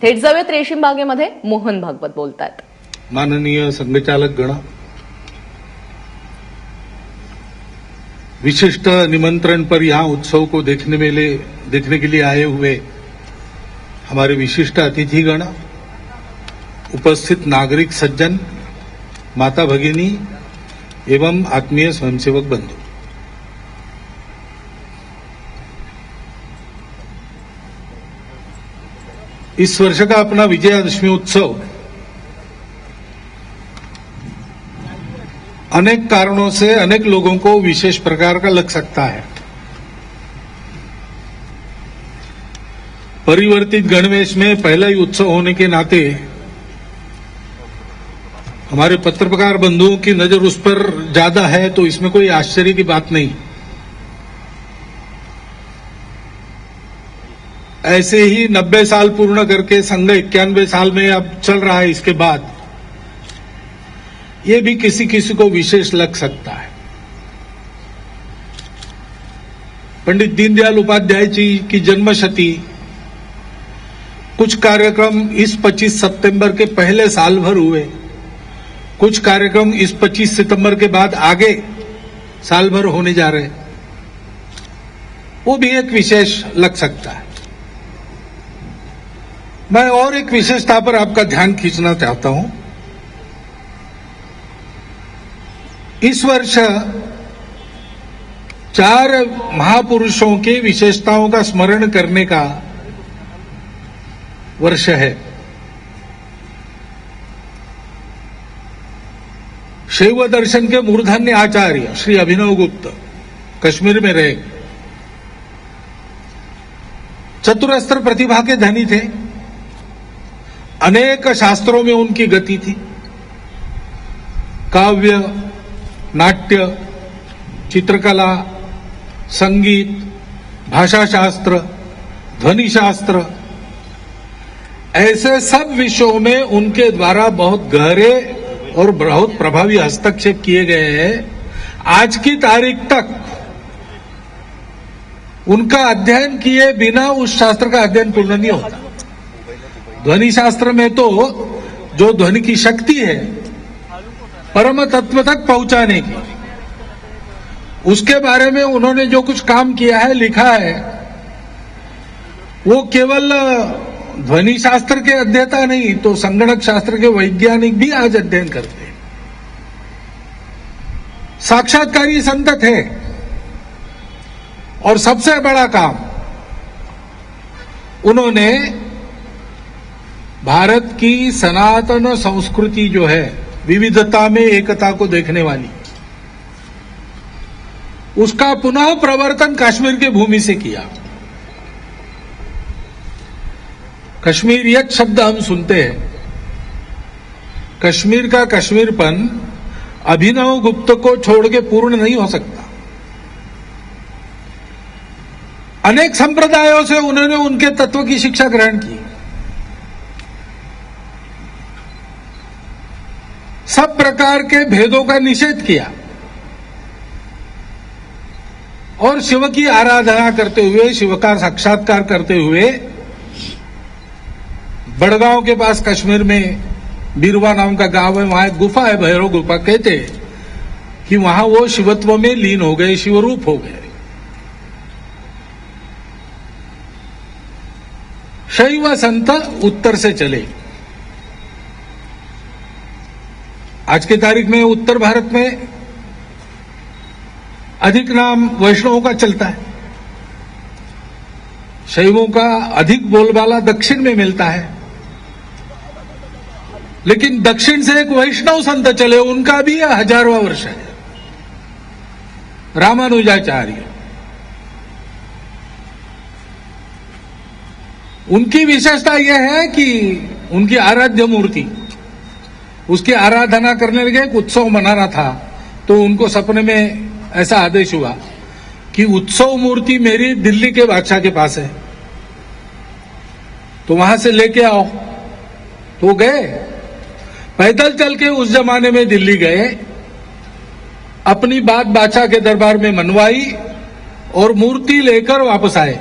थेट जाऊयात रेशीम बागेमध्ये. मोहन भागवत बोलतात. माननीय संघचालक गण, विशिष्ट निमंत्रण पर यहाँ उत्सव को देखने के लिए आए हुए हमारे विशिष्ट अतिथिगण, उपस्थित नागरिक सज्जन, माता भगिनी एवं आत्मीय स्वयंसेवक बंधु, इस वर्ष का अपना विजयादशमी उत्सव अनेक कारणों से अनेक लोगों को विशेष प्रकार का लग सकता है। परिवर्तित गणवेश में पहला ही उत्सव होने के नाते हमारे पत्रकार बंधुओं की नजर उस पर ज्यादा है, तो इसमें कोई आश्चर्य की बात नहीं। ऐसे ही 90 साल पूर्ण करके संघ 91 साल में अब चल रहा है, इसके बाद ये भी किसी किसी को विशेष लग सकता है। पंडित दीनदयाल उपाध्याय जी की जन्मशती, कुछ कार्यक्रम इस 25 सितंबर के पहले साल भर हुए, कुछ कार्यक्रम इस 25 सितंबर के बाद आगे साल भर होने जा रहे, वो भी एक विशेष लग सकता है। मैं और एक विशेषता पर आपका ध्यान खींचना चाहता हूं। इस वर्ष 4 महापुरुषों के विशेषताओं का स्मरण करने का वर्ष है। शैव दर्शन के मूर्धन्य आचार्य श्री अभिनव गुप्त कश्मीर में रहे, चतुरस्त्र प्रतिभा के धनी थे, अनेक शास्त्रों में उनकी गति थी। काव्य, नाट्य, चित्रकला, संगीत, भाषाशास्त्र, ध्वनि शास्त्र, ऐसे सब विषयों में उनके द्वारा बहुत गहरे और बहुत प्रभावी हस्तक्षेप किए गए हैं। आज की तारीख तक उनका अध्ययन किए बिना उस शास्त्र का अध्ययन पूर्ण नहीं होता। ध्वनि शास्त्र में तो जो ध्वनि की शक्ति है परम तत्व तक पहुंचाने की, उसके बारे में उन्होंने जो कुछ काम किया है, लिखा है, वो केवल ध्वनि शास्त्र के अध्येता नहीं, तो संगणक शास्त्र के वैज्ञानिक भी आज अध्ययन करते हैं। साक्षात्कारी संत थे। और सबसे बड़ा काम उन्होंने भारत की सनातन संस्कृति जो है, विविधता में एकता को देखने वाली, उसका पुनः प्रवर्तन कश्मीर की भूमि से किया। कश्मीरियत शब्द हम सुनते हैं, कश्मीर का कश्मीरपन अभिनव गुप्त को छोड़ के पूर्ण नहीं हो सकता। अनेक संप्रदायों से उन्होंने उनके तत्व की शिक्षा ग्रहण की। सब प्रकार के भेदों का निषेध किया और शिव की आराधना करते हुए, शिव का साक्षात्कार करते हुए, बड़गांव के पास कश्मीर में बीरवा नाम का गांव है, वहां एक गुफा है, भैरव गुफा कहते हैं कि वहां वो शिवत्व में लीन हो गए, शिवरूप हो गए। शैव संत उत्तर से चले। आज की तारीख में उत्तर भारत में अधिक नाम वैष्णवों का चलता है, शैवों का अधिक बोलबाला दक्षिण में मिलता है। लेकिन दक्षिण से एक वैष्णव संत चले, उनका भी 1000वां वर्ष है, रामानुजाचार्य। उनकी विशेषता यह है कि उनकी आराध्य मूर्ति, उसकी आराधना करने लगे, एक उत्सव मनाना था, तो उनको सपने में ऐसा आदेश हुआ कि उत्सव मूर्ति मेरी दिल्ली के बादशाह के पास है, तो वहां से लेके आओ। तो गए, पैदल चल के उस जमाने में दिल्ली गए, अपनी बात बादशाह के दरबार में मनवाई और मूर्ति लेकर वापस आए।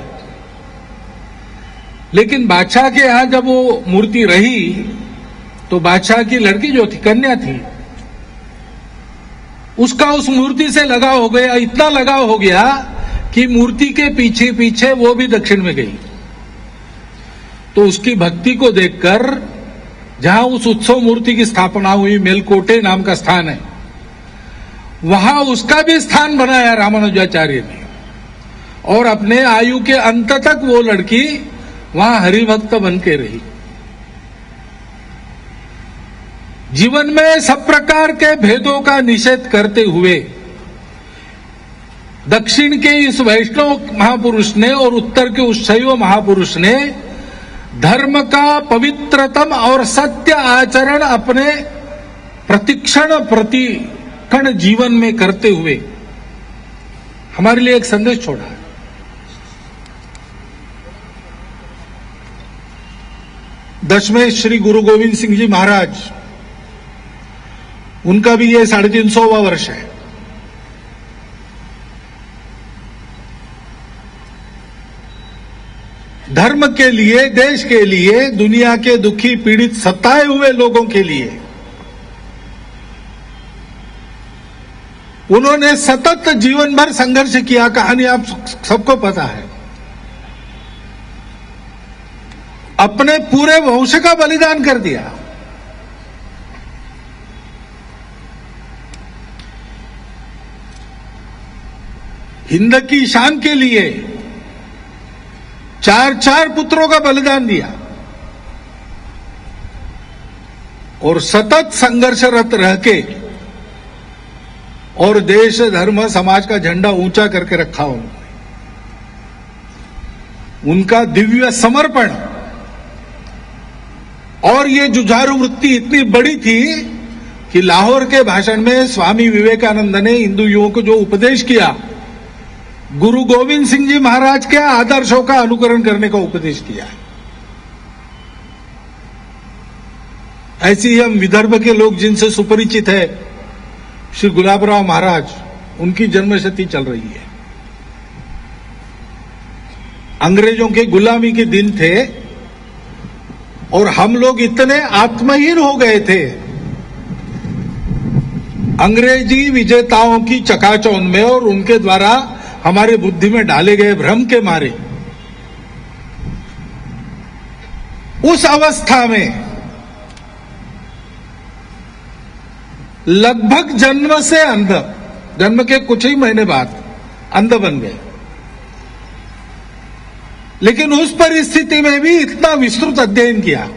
लेकिन बादशाह के यहां जब वो मूर्ति रही तो बादशाह की लड़की जो थी, कन्या थी, उसका उस मूर्ति से लगाव हो गया, इतना लगाव हो गया कि मूर्ति के पीछे पीछे वो भी दक्षिण में गई। तो उसकी भक्ति को देखकर जहां उस उत्सव मूर्ति की स्थापना हुई, मेलकोटे नाम का स्थान है, वहां उसका भी स्थान बनाया रामानुजाचार्य ने, और अपने आयु के अंत तक वो लड़की वहां हरिभक्त बन के रही। जीवन में सब प्रकार के भेदों का निषेध करते हुए दक्षिण के इस वैष्णव महापुरुष ने और उत्तर के उस शैव महापुरुष ने धर्म का पवित्रतम और सत्य आचरण अपने प्रतिक्षण प्रतिक्षण जीवन में करते हुए हमारे लिए एक संदेश छोड़ा है। दशमें श्री गुरु गोविंद सिंह जी महाराज, उनका भी ये 350वां वर्ष है। धर्म के लिए, देश के लिए, दुनिया के दुखी पीड़ित सताए हुए लोगों के लिए उन्होंने सतत जीवन भर संघर्ष किया। कहानी आप सबको पता है। अपने पूरे वंश का बलिदान कर दिया। हिंद की शान के लिए 4 पुत्रों का बलिदान दिया और सतत संघर्षरत रह के और देश, धर्म, समाज का झंडा ऊंचा करके रखा उन्होंने। उनका दिव्य समर्पण और ये जुझारू वृत्ति इतनी बड़ी थी कि लाहौर के भाषण में स्वामी विवेकानंद ने हिंदू युवाओं को जो उपदेश किया, गुरु गोविंद सिंह जी महाराज के आदर्शों का अनुकरण करने का उपदेश किया। ऐसे ही हम विदर्भ के लोग जिनसे सुपरिचित है, श्री गुलाबराव महाराज, उनकी जन्मशती चल रही है। अंग्रेजों के गुलामी के दिन थे और हम लोग इतने आत्महीन हो गए थे अंग्रेजी विजेताओं की चकाचौंध में और उनके द्वारा हमारे बुद्धि में डाले गए भ्रम के मारे। उस अवस्था में लगभग जन्म से अंध, जन्म के कुछ ही महीने बाद अंध बन गए। लेकिन उस परिस्थिति में भी इतना विस्तृत अध्ययन किया।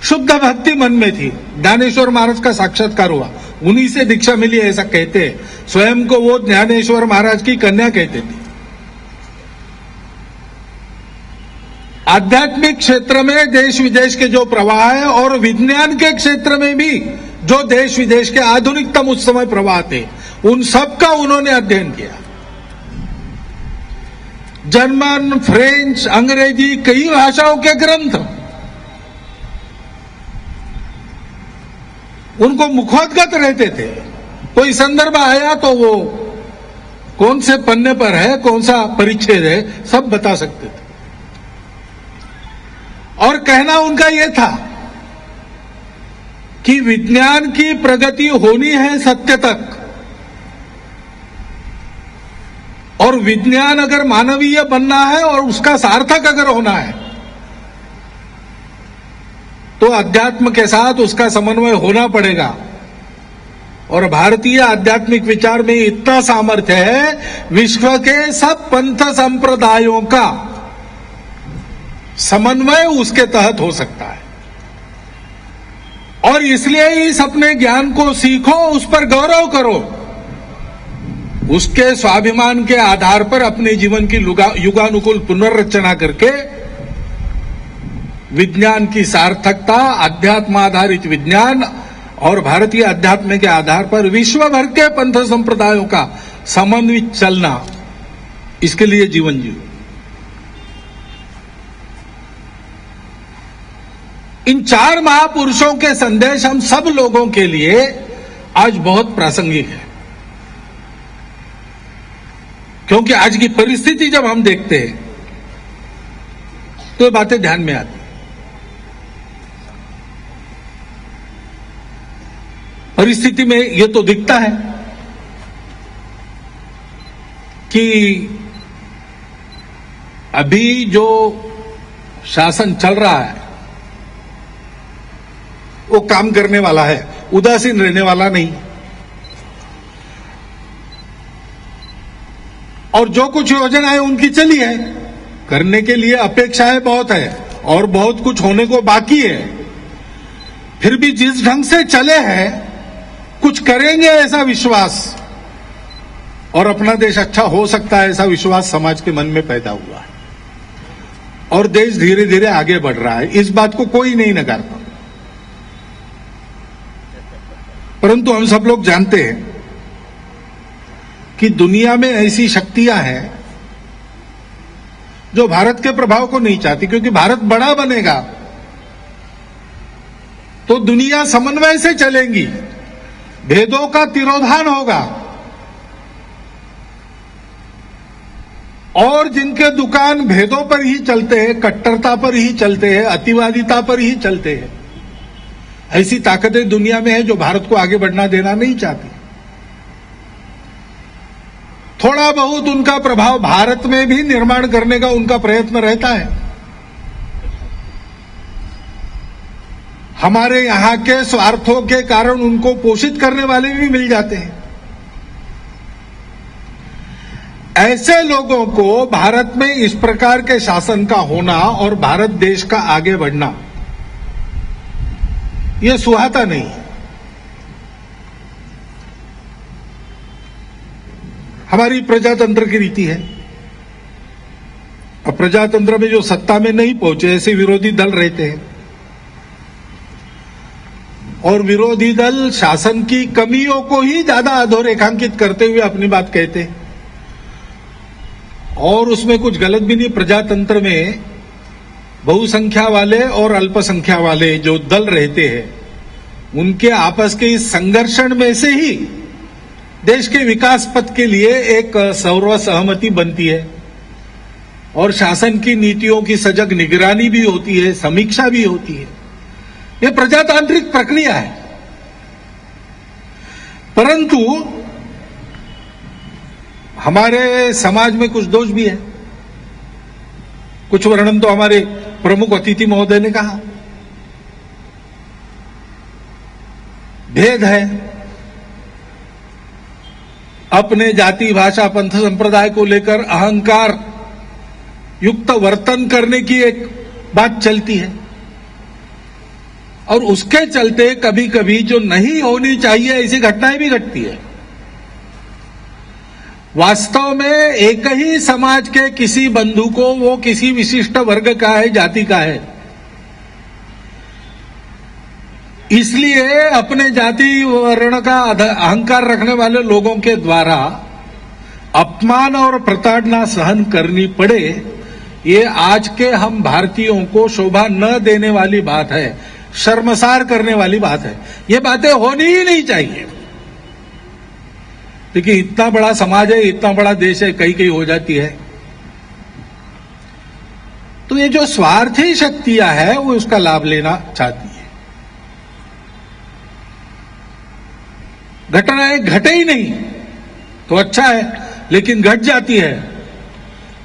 शुद्ध भक्ति मन में थी। ज्ञानेश्वर महाराज का साक्षात्कार हुआ, उन्हीं से दीक्षा मिली ऐसा कहते हैं। स्वयं को वो ज्ञानेश्वर महाराज की कन्या कहते थे। आध्यात्मिक क्षेत्र में देश विदेश के जो प्रवाह है और विज्ञान के क्षेत्र में भी जो देश विदेश के आधुनिकतम उस समय प्रवाह थे, उन सब का उन्होंने अध्ययन किया। जर्मन, फ्रेंच, अंग्रेजी, कई भाषाओं के ग्रंथ उनको मुखोद्गत रहते थे। कोई संदर्भ आया तो वो कौन से पन्ने पर है, कौन सा परिच्छेद है, सब बता सकते थे। और कहना उनका यह था कि विज्ञान की प्रगति होनी है सत्य तक, और विज्ञान अगर मानवीय बनना है और उसका सार्थक अगर होना है तो अध्यात्म के साथ उसका समन्वय होना पड़ेगा। और भारतीय आध्यात्मिक विचार में इतना सामर्थ्य है, विश्व के सब पंथ संप्रदायों का समन्वय उसके तहत हो सकता है। और इसलिए इस अपने ज्ञान को सीखो, उस पर गौरव करो, उसके स्वाभिमान के आधार पर अपने जीवन की युगानुकूल पुनर्रचना करके विज्ञान की सार्थकता, अध्यात्म आधारित विज्ञान और भारतीय अध्यात्म के आधार पर विश्व भर के पंथ संप्रदायों का समन्वित चलना, इसके लिए जीवन जियो। इन 4 महापुरुषों के संदेश हम सब लोगों के लिए आज बहुत प्रासंगिक है, क्योंकि आज की परिस्थिति जब हम देखते हैं तो ये बातें ध्यान में आती हैं। परिस्थिति में ये तो दिखता है कि अभी जो शासन चल रहा है वो काम करने वाला है, उदासीन रहने वाला नहीं। और जो कुछ योजनाएं उनकी चली है, करने के लिए अपेक्षाएं बहुत है और बहुत कुछ होने को बाकी है, फिर भी जिस ढंग से चले हैं कुछ करेंगे ऐसा विश्वास और अपना देश अच्छा हो सकता है ऐसा विश्वास समाज के मन में पैदा हुआ है और देश धीरे धीरे आगे बढ़ रहा है। इस बात को कोई नहीं नकारता, परंतु हम सब लोग जानते हैं कि दुनिया में ऐसी शक्तियां हैं जो भारत के प्रभाव को नहीं चाहती, क्योंकि भारत बड़ा बनेगा तो दुनिया समन्वय से चलेंगी, भेदों का तिरोधान होगा और जिनके दुकान भेदों पर ही चलते हैं, कट्टरता पर ही चलते हैं, अतिवादिता पर ही चलते हैं, ऐसी ताकतें दुनिया में है जो भारत को आगे बढ़ना देना नहीं चाहती। थोड़ा बहुत उनका प्रभाव भारत में भी निर्माण करने का उनका प्रयत्न रहता है। हमारे यहां के स्वार्थों के कारण उनको पोषित करने वाले भी मिल जाते हैं। ऐसे लोगों को भारत में इस प्रकार के शासन का होना और भारत देश का आगे बढ़ना यह सुहाता नहीं है। हमारी प्रजातंत्र की रीति है। अब प्रजातंत्र में जो सत्ता में नहीं पहुंचे ऐसे विरोधी दल रहते हैं और विरोधी दल शासन की कमियों को ही ज्यादा अधोरेखांकित करते हुए अपनी बात कहते हैं और उसमें कुछ गलत भी नहीं। प्रजातंत्र में बहुसंख्या वाले और अल्पसंख्या वाले जो दल रहते हैं उनके आपस के इस संघर्षण में से ही देश के विकास पथ के लिए एक सर्व सहमति बनती है और शासन की नीतियों की सजग निगरानी भी होती है, समीक्षा भी होती है। यह प्रजातांत्रिक प्रक्रिया है। परंतु हमारे समाज में कुछ दोष भी है। कुछ वर्णन तो हमारे प्रमुख अतिथि महोदय ने कहा, भेद है, अपने जाति भाषा पंथ संप्रदाय को लेकर अहंकार युक्त वर्तन करने की एक बात चलती है और उसके चलते कभी कभी जो नहीं होनी चाहिए ऐसी घटनाएं भी घटती है। वास्तव में एक ही समाज के किसी बंधु को वो किसी विशिष्ट वर्ग का है, जाति का है, इसलिए अपने जाति वर्ण का अहंकार रखने वाले लोगों के द्वारा अपमान और प्रताड़ना सहन करनी पड़े, ये आज के हम भारतीयों को शोभा न देने वाली बात है, शर्मसार करने वाली बात है। ये बातें होनी ही नहीं चाहिए। देखिए, इतना बड़ा समाज है, इतना बड़ा देश है, कहीं कहीं हो जाती है तो ये जो स्वार्थी शक्तियां है वो उसका लाभ लेना चाहती है। घटनाएं घटे ही नहीं तो अच्छा है, लेकिन घट जाती है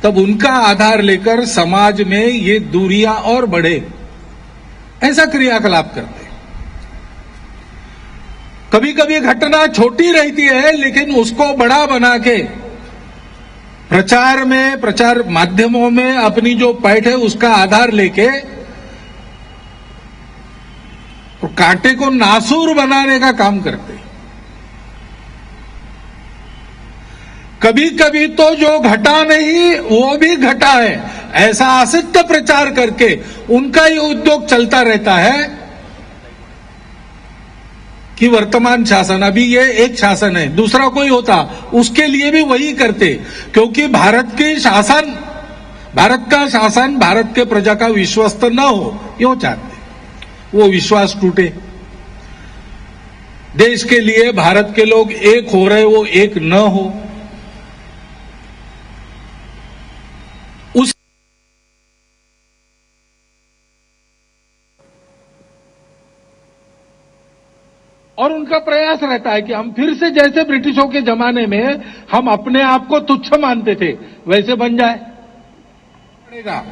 तब उनका आधार लेकर समाज में ये दूरियां और बढ़े, ऐसा क्रियाकलाप करते हैं। कभी कभी घटना छोटी रहती है लेकिन उसको बड़ा बना के प्रचार माध्यमों में अपनी जो पैठ है उसका आधार लेके तो कांटे को नासूर बनाने का काम करते हैं। कभी कभी तो जो घटा नहीं वो भी घटा है, ऐसा असत्य प्रचार करके उनका ही उद्योग चलता रहता है कि वर्तमान शासन, अभी ये एक शासन है, दूसरा कोई होता उसके लिए भी वही करते, क्योंकि भारत का शासन भारत के प्रजा का विश्वस्त न हो, यो चाहते, वो विश्वास टूटे। देश के लिए भारत के लोग एक हो रहे, वो एक न हो, और उनका प्रयास रहता है कि हम फिर से जैसे ब्रिटिशों के जमाने में हम अपने आप को तुच्छ मानते थे वैसे बन जाए पड़ेगा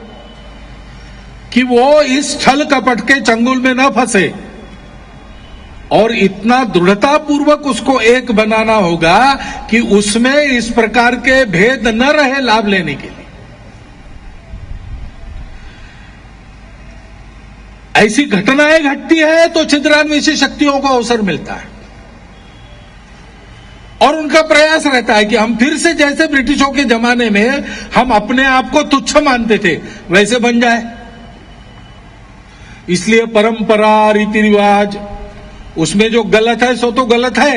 कि वो इस छल कपट के चंगुल में न फंसे और इतना दृढ़तापूर्वक उसको एक बनाना होगा कि उसमें इस प्रकार के भेद न रहे लाभ लेने के लिए। ऐसी घटनाएं घटती है तो छिद्रान्वेषी शक्तियों को अवसर मिलता है और उनका प्रयास रहता है कि हम फिर से जैसे ब्रिटिशों के जमाने में हम अपने आप को तुच्छ मानते थे वैसे बन जाए। इसलिए परंपरा रीति रिवाज उसमें जो गलत है सो तो गलत है,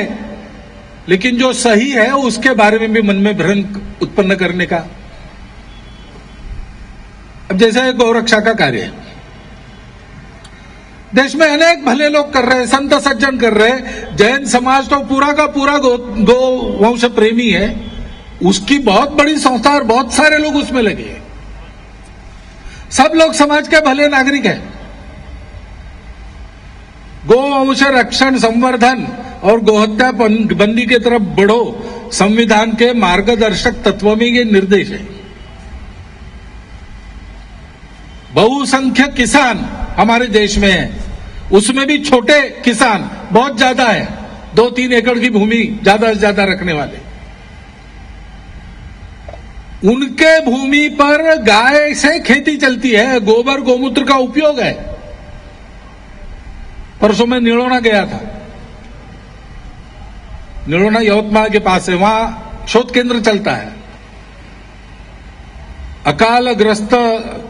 लेकिन जो सही है उसके बारे में भी मन में भ्रम उत्पन्न करने का। अब जैसे गौरक्षा का कार्य है, देश में अनेक भले लोग कर रहे हैं, संत सज्जन कर रहे हैं। जैन समाज तो पूरा का पूरा गो वंश प्रेमी है, उसकी बहुत बड़ी संस्था और बहुत सारे लोग उसमें लगे हैं। सब लोग समाज के भले नागरिक हैं। गोवंश रक्षण संवर्धन और गोहत्या बंदी की तरफ बढ़ो संविधान के मार्गदर्शक तत्व में ये निर्देश है। बहुसंख्यक किसान हमारे देश में है, उसमें भी छोटे किसान बहुत ज्यादा है, 2-3 एकड़ की भूमि ज्यादा से ज्यादा रखने वाले। उनके भूमि पर गाय से खेती चलती है, गोबर गोमूत्र का उपयोग है। परसों में निड़ोना गया था, निड़ोना यवतमाल के पास है, वहां शोध केंद्र चलता है। अकालग्रस्त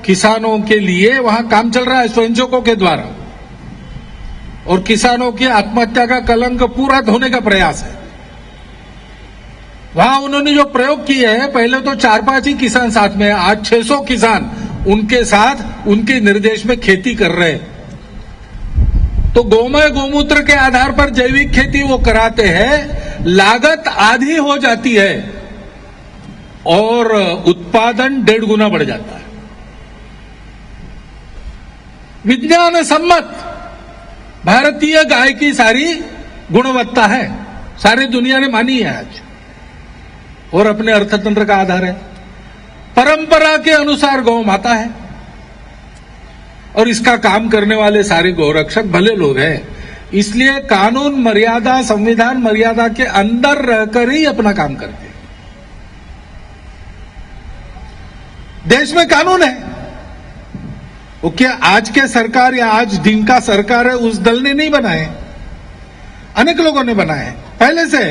किसानों के लिए वहां काम चल रहा है स्वयंसेवकों के द्वारा, और किसानों की आत्महत्या का कलंक पूरा धोने का प्रयास है। वहां उन्होंने जो प्रयोग किए हैं, पहले तो 4-5 ही किसान साथ में है, आज 600 किसान उनके साथ उनके निर्देश में खेती कर रहे हैं। तो गोमय गोमूत्र के आधार पर जैविक खेती वो कराते हैं, लागत आधी हो जाती है और उत्पादन 1.5 गुना बढ़ जाता है। विज्ञान सम्मत भारतीय गाय की सारी गुणवत्ता है, सारी दुनिया ने मानी है आज, और अपने अर्थतंत्र का आधार है। परंपरा के अनुसार गौ माता है और इसका काम करने वाले सारे गौरक्षक भले लोग हैं। इसलिए कानून मर्यादा, संविधान मर्यादा के अंदर रहकर ही अपना काम करते हैं। देश में कानून है, वो क्या आज के सरकार या आज जिनका सरकार है उस दल ने नहीं बनाए, अनेक लोगों ने बनाए हैं। पहले से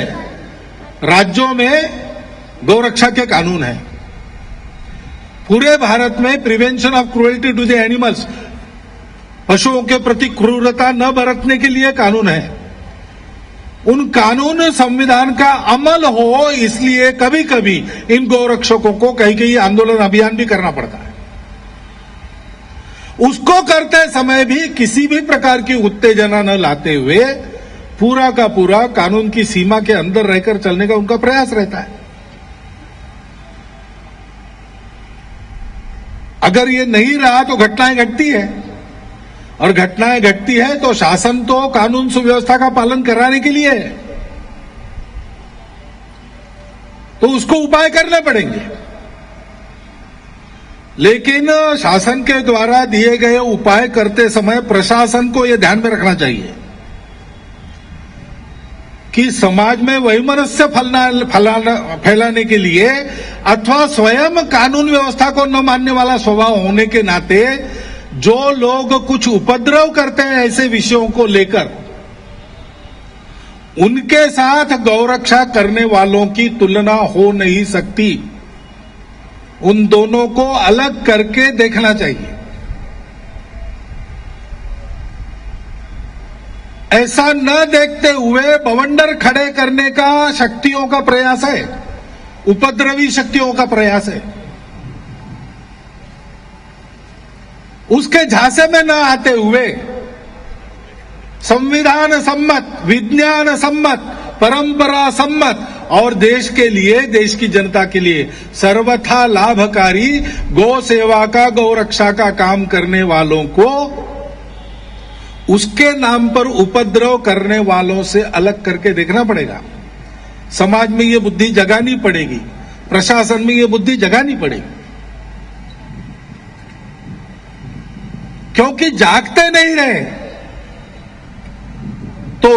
राज्यों में गौरक्षा के कानून है। पूरे भारत में prevention of cruelty to the animals, पशुओं के प्रति क्रूरता न बरतने के लिए कानून है। उन कानून संविधान का अमल हो, इसलिए कभी कभी इन गौरक्षकों को कहीं आंदोलन अभियान भी करना पड़ता है। उसको करते समय भी किसी भी प्रकार की उत्तेजना न लाते हुए पूरा का पूरा कानून की सीमा के अंदर रहकर चलने का उनका प्रयास रहता है। अगर ये नहीं रहा तो घटनाएं घटती है, और घटनाएं घटती है तो शासन तो कानून सुव्यवस्था का पालन कराने के लिए है, तो उसको उपाय करने पड़ेंगे। लेकिन शासन के द्वारा दिए गए उपाय करते समय प्रशासन को यह ध्यान में रखना चाहिए कि समाज में वैमनस्य फैलाने के लिए अथवा स्वयं कानून व्यवस्था को न मानने वाला स्वभाव होने के नाते जो लोग कुछ उपद्रव करते हैं ऐसे विषयों को लेकर, उनके साथ गौरक्षा करने वालों की तुलना हो नहीं सकती। उन दोनों को अलग करके देखना चाहिए। ऐसा न देखते हुए बवंडर खड़े करने का शक्तियों का प्रयास है, उपद्रवी शक्तियों का प्रयास है। उसके झांसे में न आते हुए संविधान सम्मत, विज्ञान सम्मत, परंपरा सम्मत और देश के लिए, देश की जनता के लिए सर्वथा लाभकारी गौ सेवा का, गौ रक्षा का काम करने वालों को उसके नाम पर उपद्रव करने वालों से अलग करके देखना पड़ेगा। समाज में ये बुद्धि जगानी पड़ेगी, प्रशासन में ये बुद्धि जगानी पड़ेगी, क्योंकि जागते नहीं रहे तो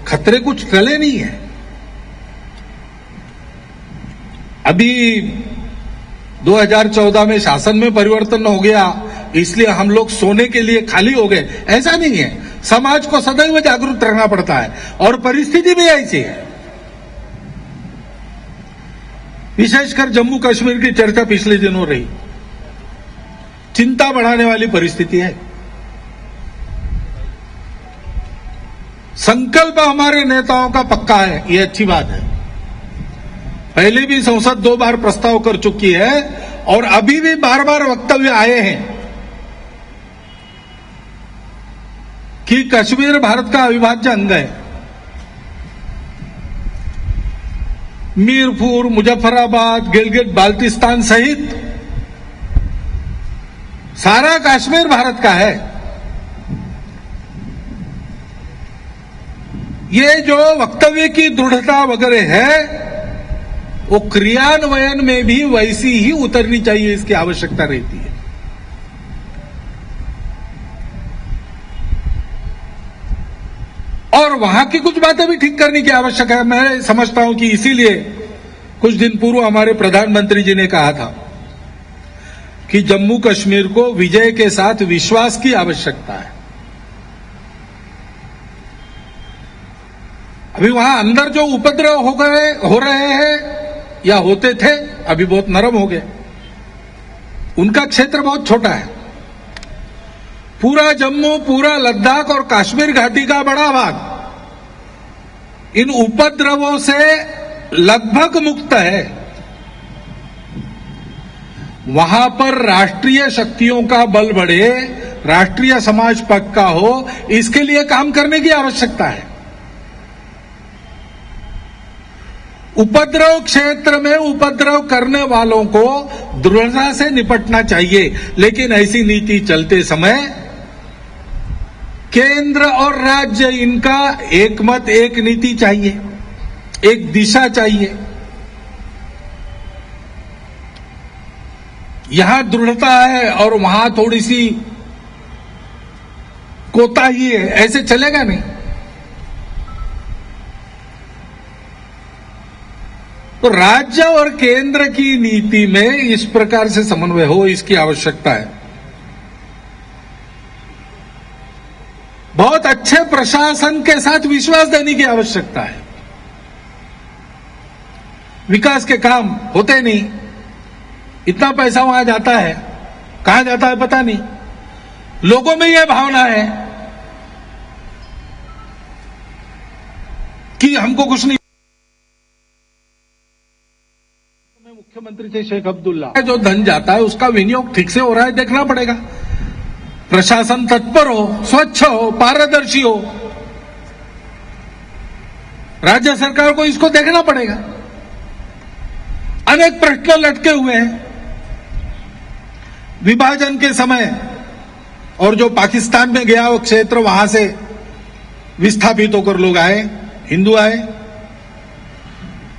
खतरे कुछ टले नहीं है। अभी 2014 में शासन में परिवर्तन हो गया इसलिए हम लोग सोने के लिए खाली हो गए, ऐसा नहीं है। समाज को सदैव जागरूक रहना पड़ता है और परिस्थिति भी ऐसी है। विशेषकर जम्मू कश्मीर की चर्चा पिछले दिनों रही, चिंता बढ़ाने वाली परिस्थिति है। संकल्प हमारे नेताओं का पक्का है, ये अच्छी बात है। पहले भी संसद 2 बार प्रस्ताव कर चुकी है और अभी भी बार बार वक्तव्य आए हैं कि कश्मीर भारत का अविभाज्य अंग है। मीरपुर, मुजफ्फराबाद, गिलगित बाल्टिस्तान सहित सारा कश्मीर भारत का है। ये जो वक्तव्य की दृढ़ता वगैरह है वो क्रियान्वयन में भी वैसी ही उतरनी चाहिए, इसकी आवश्यकता रहती है। और वहां की कुछ बातें भी ठीक करने की आवश्यकता है। मैं समझता हूं कि इसीलिए कुछ दिन पूर्व हमारे प्रधानमंत्री जी ने कहा था कि जम्मू कश्मीर को विजय के साथ विश्वास की आवश्यकता है। अभी वहां अंदर जो उपद्रव हो रहे हैं या होते थे, अभी बहुत नरम हो गए। उनका क्षेत्र बहुत छोटा है। पूरा जम्मू, पूरा लद्दाख और कश्मीर घाटी का बड़ा भाग इन उपद्रवों से लगभग मुक्त है। वहां पर राष्ट्रीय शक्तियों का बल बढ़े, राष्ट्रीय समाज पक्का हो, इसके लिए काम करने की आवश्यकता है। उपद्रव क्षेत्र में उपद्रव करने वालों को दृढ़ता से निपटना चाहिए, लेकिन ऐसी नीति चलते समय केंद्र और राज्य इनका एक मत, एक नीति चाहिए, एक दिशा चाहिए। यहां दृढ़ता है और वहां थोड़ी सी कोताही है, ऐसे चलेगा नहीं। तो राज्य और केंद्र की नीति में इस प्रकार से समन्वय हो, इसकी आवश्यकता है। बहुत अच्छे प्रशासन के साथ विश्वास देने की आवश्यकता है। विकास के काम होते नहीं, इतना पैसा वहां जाता है, कहां जाता है पता नहीं। लोगों में यह भावना है कि हमको कुछ नहीं। मुख्यमंत्री थे शेख अब्दुल्ला, जो धन जाता है उसका विनियोग ठीक से हो रहा है देखना पड़ेगा। प्रशासन तत्पर हो, स्वच्छ हो, पारदर्शी हो। राज्य सरकार को इसको देखना पड़ेगा। अनेक प्रश्न लटके हुए हैं। विभाजन के समय और जो पाकिस्तान में गया वो क्षेत्र, वहां से विस्थापित होकर लोग आए, हिंदू आए,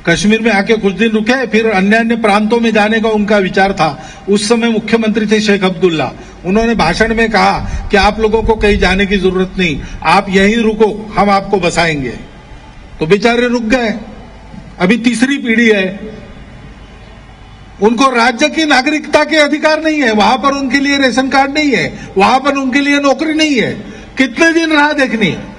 कश्मीर में आके कुछ दिन रुके, फिर अन्य अन्य प्रांतों में जाने का उनका विचार था। उस समय मुख्यमंत्री थे शेख अब्दुल्ला। उन्होंने भाषण में कहा कि आप लोगों को कहीं जाने की जरूरत नहीं, आप यहीं रुको, हम आपको बसाएंगे। तो बेचारे रुक गए। अभी तीसरी पीढ़ी है, उनको राज्य की नागरिकता के अधिकार नहीं है, वहां पर उनके लिए रेशन कार्ड नहीं है, वहां पर उनके लिए नौकरी नहीं है। कितने दिन राह देखनी है।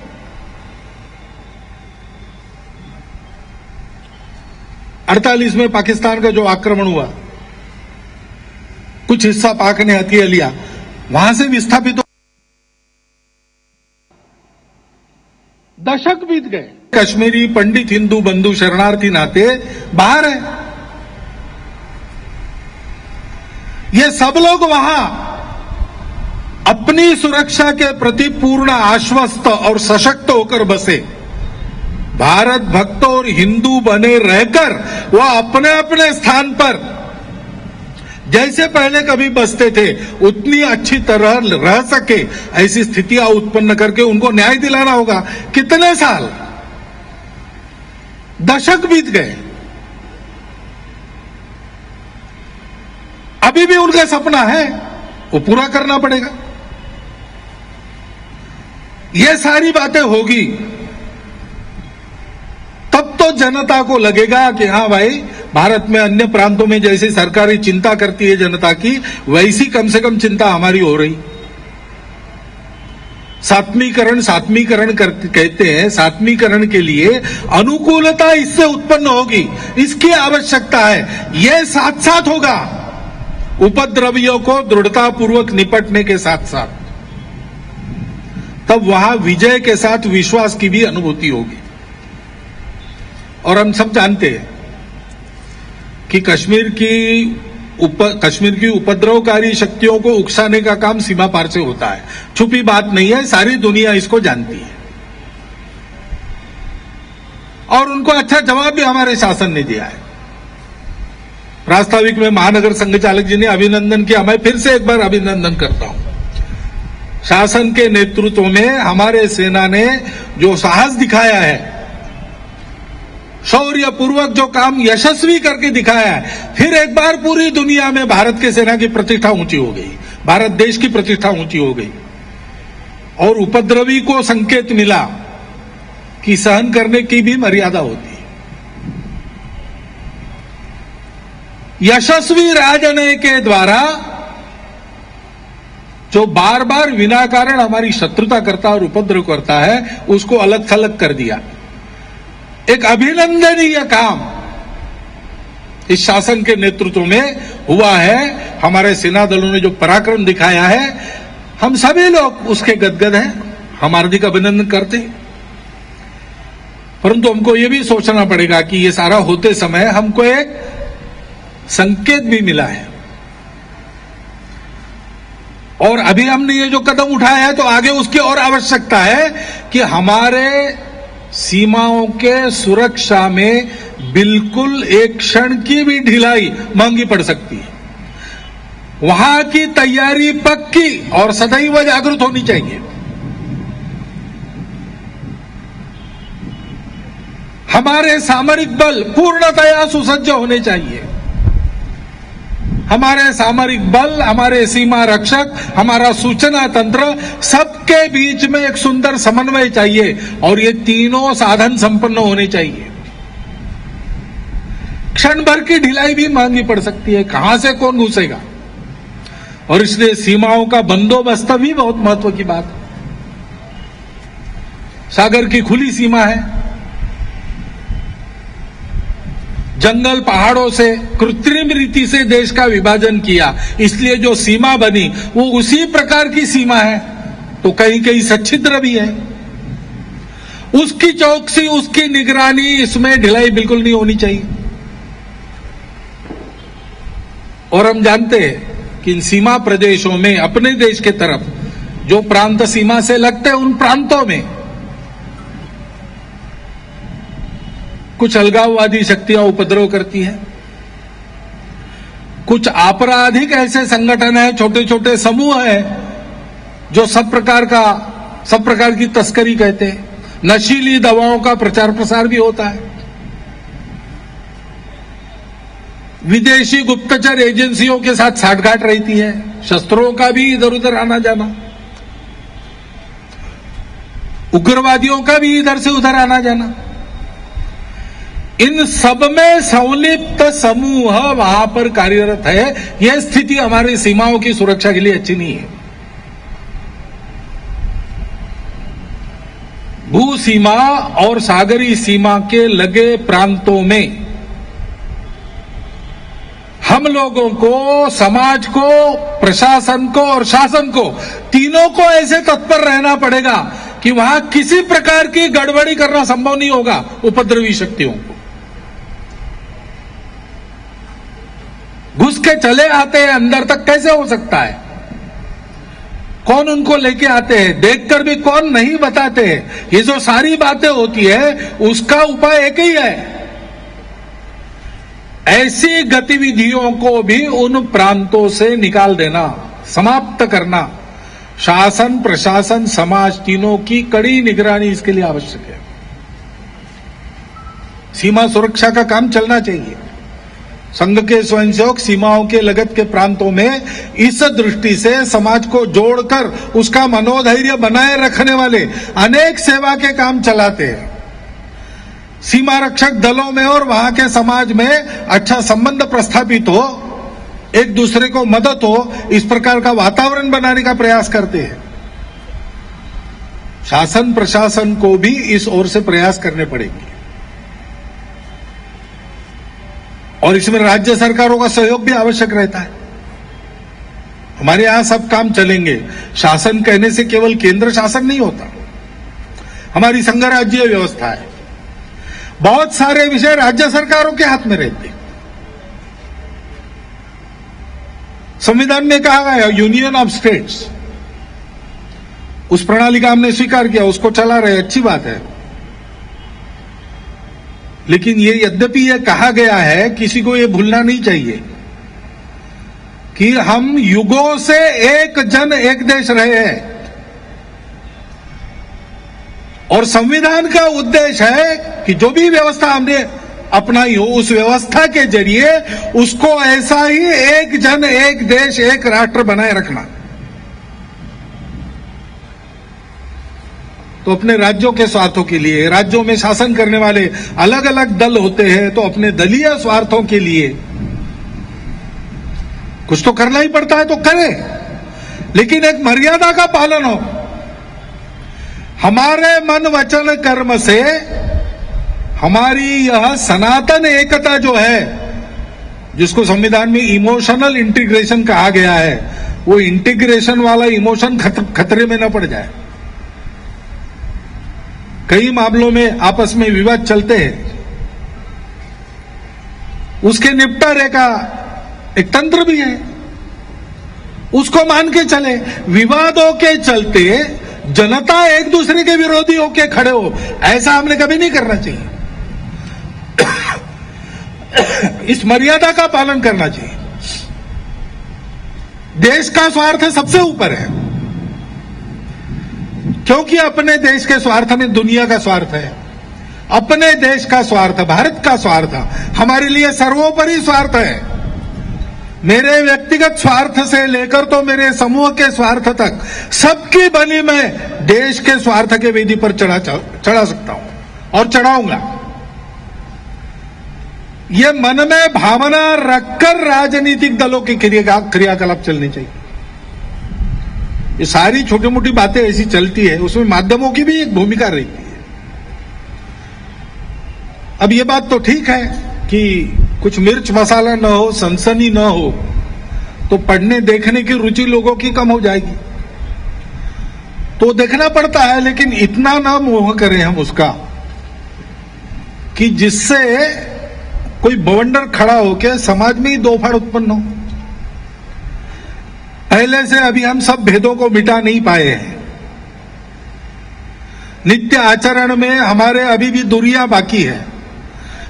48 में पाकिस्तान का जो आक्रमण हुआ, कुछ हिस्सा पाक ने हथिया लिया, वहां से विस्थापित दशक बीत गए। कश्मीरी पंडित हिंदू बंधु शरणार्थी नाते बाहर है। ये सब लोग वहां अपनी सुरक्षा के प्रति पूर्ण आश्वस्त और सशक्त होकर बसे। भारत भक्त और हिंदू बने रहकर वह अपने अपने स्थान पर जैसे पहले कभी बसते थे उतनी अच्छी तरह रह सके, ऐसी स्थितियां उत्पन्न करके उनको न्याय दिलाना होगा। कितने साल, दशक बीत गए, अभी भी उनका सपना है, वो पूरा करना पड़ेगा। ये सारी बातें होगी तब तो जनता को लगेगा कि हाँ भाई, भारत में अन्य प्रांतों में जैसे सरकारें चिंता करती है जनता की, वैसी कम से कम चिंता हमारी हो रही। सात्मीकरण कहते हैं। सात्मीकरण के लिए अनुकूलता इससे उत्पन्न होगी, इसकी आवश्यकता है। यह साथ साथ होगा उपद्रवियों को दृढ़तापूर्वक निपटने के साथ साथ, तब वहां विजय के साथ विश्वास की भी अनुभूति होगी। और हम सब जानते हैं कि कश्मीर की उपद्रवकारी शक्तियों को उकसाने का काम सीमा पार से होता है। छुपी बात नहीं है, सारी दुनिया इसको जानती है। और उनको अच्छा जवाब भी हमारे शासन ने दिया है। प्रास्ताविक में महानगर संघचालक जी ने अभिनंदन किया, मैं फिर से एक बार अभिनंदन करता हूं। शासन के नेतृत्व में हमारे सेना ने जो साहस दिखाया है, शौर्य पूर्वक जो काम यशस्वी करके दिखाया है, फिर एक बार पूरी दुनिया में भारत के सेना की प्रतिष्ठा ऊंची हो गई, भारत देश की प्रतिष्ठा ऊंची हो गई। और उपद्रवी को संकेत मिला कि सहन करने की भी मर्यादा होती है। यशस्वी राजनय के द्वारा जो बार बार विनाकारण हमारी शत्रुता करता और उपद्रव करता है, उसको अलग थलग कर दिया। एक अभिनंदनीय काम इस शासन के नेतृत्व में हुआ है। हमारे सेना दलों ने जो पराक्रम दिखाया है, हम सभी लोग उसके गदगद हैं, हम हार्दिक अभिनंदन करते हैं। परंतु हमको यह भी सोचना पड़ेगा कि ये सारा होते समय हमको एक संकेत भी मिला है, और अभी हमने ये जो कदम उठाया है तो आगे उसकी और आवश्यकता है कि हमारे सीमाओं के सुरक्षा में बिल्कुल एक क्षण की भी ढिलाई महंगी पड़ सकती है। वहां की तैयारी पक्की और सदैव जागरूक होनी चाहिए। हमारे सामरिक बल पूर्णतया सुसज्ज होने चाहिए। हमारे सामरिक बल, हमारे सीमा रक्षक, हमारा सूचना तंत्र, सबके बीच में एक सुंदर समन्वय चाहिए, और ये तीनों साधन संपन्न होने चाहिए। क्षण भर की ढिलाई भी महंगी पड़ सकती है, कहां से कौन घुसेगा। और इसलिए सीमाओं का बंदोबस्त भी बहुत महत्व की बात है। सागर की खुली सीमा है, जंगल पहाड़ों से कृत्रिम रीति से देश का विभाजन किया, इसलिए जो सीमा बनी वो उसी प्रकार की सीमा है, तो कहीं कहीं सच्छिद्र भी है। उसकी चौकसी, उसकी निगरानी, इसमें ढिलाई बिल्कुल नहीं होनी चाहिए। और हम जानते हैं कि इन सीमा प्रदेशों में अपने देश के तरफ जो प्रांत सीमा से लगते हैं, उन प्रांतों में कुछ अलगाववादी शक्तियां उपद्रव करती हैं, कुछ आपराधिक ऐसे संगठन है, छोटे छोटे समूह है जो सब प्रकार की तस्करी कहते हैं। नशीली दवाओं का प्रचार प्रसार भी होता है। विदेशी गुप्तचर एजेंसियों के साथ साठगांठ रहती है, शस्त्रों का भी इधर उधर आना जाना, उग्रवादियों का भी इधर से उधर आना जाना। इन सब में संलिप्त समूह वहां पर कार्यरत है। यह स्थिति हमारी सीमाओं की सुरक्षा के लिए अच्छी नहीं है। भू सीमा और सागरी सीमा के लगे प्रांतों में हम लोगों को, समाज को, प्रशासन को और शासन को, तीनों को ऐसे तत्पर रहना पड़ेगा कि वहां किसी प्रकार की गड़बड़ी करना संभव नहीं होगा उपद्रवी शक्तियों को। घुस के चले आते हैं अंदर तक, कैसे हो सकता है? कौन उनको लेके आते हैं? देखकर भी कौन नहीं बताते हैं। ये जो सारी बातें होती है उसका उपाय एक ही है, ऐसी गतिविधियों को भी उन प्रांतों से निकाल देना, समाप्त करना, शासन, प्रशासन, समाज तीनों की कड़ी निगरानी इसके लिए आवश्यक है। सीमा सुरक्षा का काम चलना चाहिए। संघ के स्वयंसेवक सीमाओं के लगत के प्रांतों में इस दृष्टि से समाज को जोड़कर उसका मनोधैर्य बनाए रखने वाले अनेक सेवा के काम चलाते हैं। सीमा रक्षक दलों में और वहां के समाज में अच्छा संबंध प्रस्थापित हो, एक दूसरे को मदद हो, इस प्रकार का वातावरण बनाने का प्रयास करते हैं। शासन प्रशासन को भी इस ओर से प्रयास करने पड़ेंगे और इसमें राज्य सरकारों का सहयोग भी आवश्यक रहता है। हमारे यहां सब काम चलेंगे। शासन कहने से केवल केंद्र शासन नहीं होता, हमारी संघ राज्य व्यवस्था है। बहुत सारे विषय राज्य सरकारों के हाथ में रहते हैं। संविधान में कहा गया यूनियन ऑफ स्टेट्स, उस प्रणाली का हमने स्वीकार किया, उसको चला रहे, अच्छी बात है। लेकिन ये यद्यपि ये कहा गया है, किसी को ये भूलना नहीं चाहिए कि हम युगों से एक जन एक देश रहे हैं और संविधान का उद्देश्य है कि जो भी व्यवस्था हमने अपनाई हो उस व्यवस्था के जरिए उसको ऐसा ही एक जन एक देश एक राष्ट्र बनाए रखना। तो अपने राज्यों के स्वार्थों के लिए, राज्यों में शासन करने वाले अलग अलग दल होते हैं, तो अपने दलीय स्वार्थों के लिए कुछ तो करना ही पड़ता है, तो करें, लेकिन एक मर्यादा का पालन हो। हमारे मन वचन कर्म से हमारी यह सनातन एकता जो है, जिसको संविधान में इमोशनल इंटीग्रेशन कहा गया है, वो इंटीग्रेशन वाला इमोशन खतरे में न पड़ जाए। कई मामलों में आपस में विवाद चलते हैं, उसके निपटारे का एक तंत्र भी है, उसको मान के चले। विवादों के चलते जनता एक दूसरे के विरोधी होके खड़े हो, ऐसा हमने कभी नहीं करना चाहिए। इस मर्यादा का पालन करना चाहिए। देश का स्वार्थ सबसे ऊपर है, क्योंकि अपने देश के स्वार्थ में दुनिया का स्वार्थ है। अपने देश का स्वार्थ, भारत का स्वार्थ हमारे लिए सर्वोपरि स्वार्थ है। मेरे व्यक्तिगत स्वार्थ से लेकर तो मेरे समूह के स्वार्थ तक सबकी बलि मैं देश के स्वार्थ के वेदी पर चढ़ा सकता हूं और चढ़ाऊंगा। ये मन में भावना रखकर राजनीतिक दलों के क्रियाकलाप चलने चाहिए। ये सारी छोटी मोटी बातें ऐसी चलती है, उसमें माध्यमों की भी एक भूमिका रहती है। अब ये बात तो ठीक है कि कुछ मिर्च मसाला न हो, सनसनी न हो, तो पढ़ने देखने की रुचि लोगों की कम हो जाएगी, तो देखना पड़ता है। लेकिन इतना ना मोह करें हम उसका कि जिससे कोई बवंडर खड़ा होकर समाज में ही दो फाड़ उत्पन्न हो। पहले से अभी हम सब भेदों को मिटा नहीं पाए हैं। नित्य आचरण में हमारे अभी भी दूरियां बाकी है,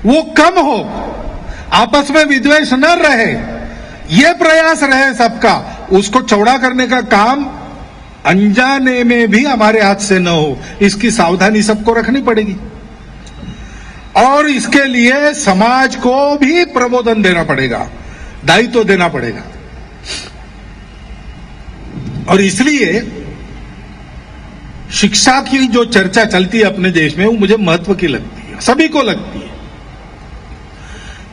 वो कम हो, आपस में विद्वेष न रहे, ये प्रयास रहे सबका। उसको चौड़ा करने का काम अनजाने में भी हमारे हाथ से न हो, इसकी सावधानी सबको रखनी पड़ेगी। और इसके लिए समाज को भी प्रबोधन देना पड़ेगा, दायित्व देना पड़ेगा। और इसलिए शिक्षा की जो चर्चा चलती है अपने देश में, वो मुझे महत्व की लगती है, सभी को लगती है।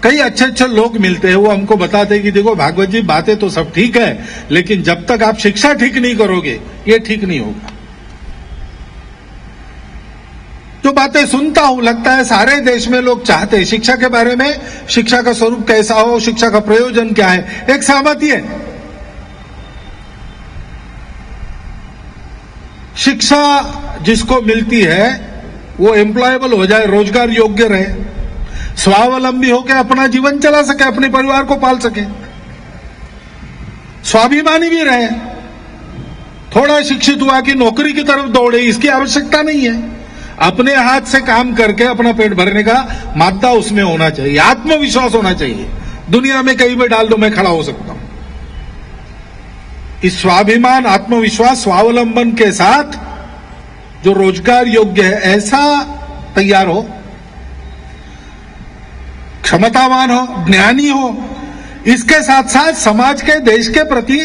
कई अच्छे अच्छे लोग मिलते हैं, वो हमको बताते हैं कि देखो भागवत जी, बातें तो सब ठीक है, लेकिन जब तक आप शिक्षा ठीक नहीं करोगे ये ठीक नहीं होगा। जो बातें सुनता हूं, लगता है सारे देश में लोग चाहते हैं शिक्षा के बारे में, शिक्षा का स्वरूप कैसा हो, शिक्षा का प्रयोजन क्या है, एक सहमति है। शिक्षा जिसको मिलती है वो एम्प्लॉयबल हो जाए, रोजगार योग्य रहे, स्वावलंबी होकर अपना जीवन चला सके, अपने परिवार को पाल सके, स्वाभिमानी भी रहे। थोड़ा शिक्षित हुआ कि नौकरी की तरफ दौड़े, इसकी आवश्यकता नहीं है। अपने हाथ से काम करके अपना पेट भरने का मादा उसमें होना चाहिए, आत्मविश्वास होना चाहिए। दुनिया में कहीं भी डाल दो, मैं खड़ा हो सकता हूं। इस स्वाभिमान, आत्मविश्वास, स्वावलंबन के साथ जो रोजगार योग्य है ऐसा तैयार हो, क्षमतावान हो, ज्ञानी हो, इसके साथ साथ समाज के, देश के प्रति,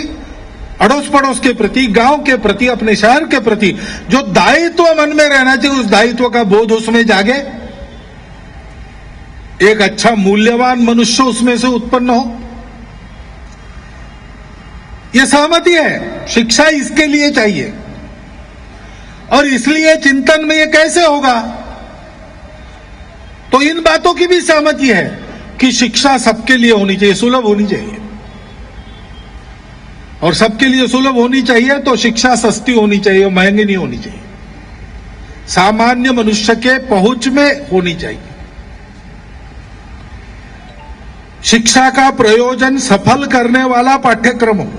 अड़ोस पड़ोस के प्रति, गांव के प्रति, अपने शहर के प्रति जो दायित्व मन में रहना चाहिए, उस दायित्व का बोध उसमें जागे, एक अच्छा मूल्यवान मनुष्य उसमें से उत्पन्न हो। यह सहमति है, शिक्षा इसके लिए चाहिए। और इसलिए चिंतन में यह कैसे होगा, तो इन बातों की भी सहमति है कि शिक्षा सबके लिए होनी चाहिए, सुलभ होनी चाहिए। और सबके लिए सुलभ होनी चाहिए तो शिक्षा सस्ती होनी चाहिए, महंगी नहीं होनी चाहिए, सामान्य मनुष्य के पहुंच में होनी चाहिए। शिक्षा का प्रयोजन सफल करने वाला पाठ्यक्रम हो,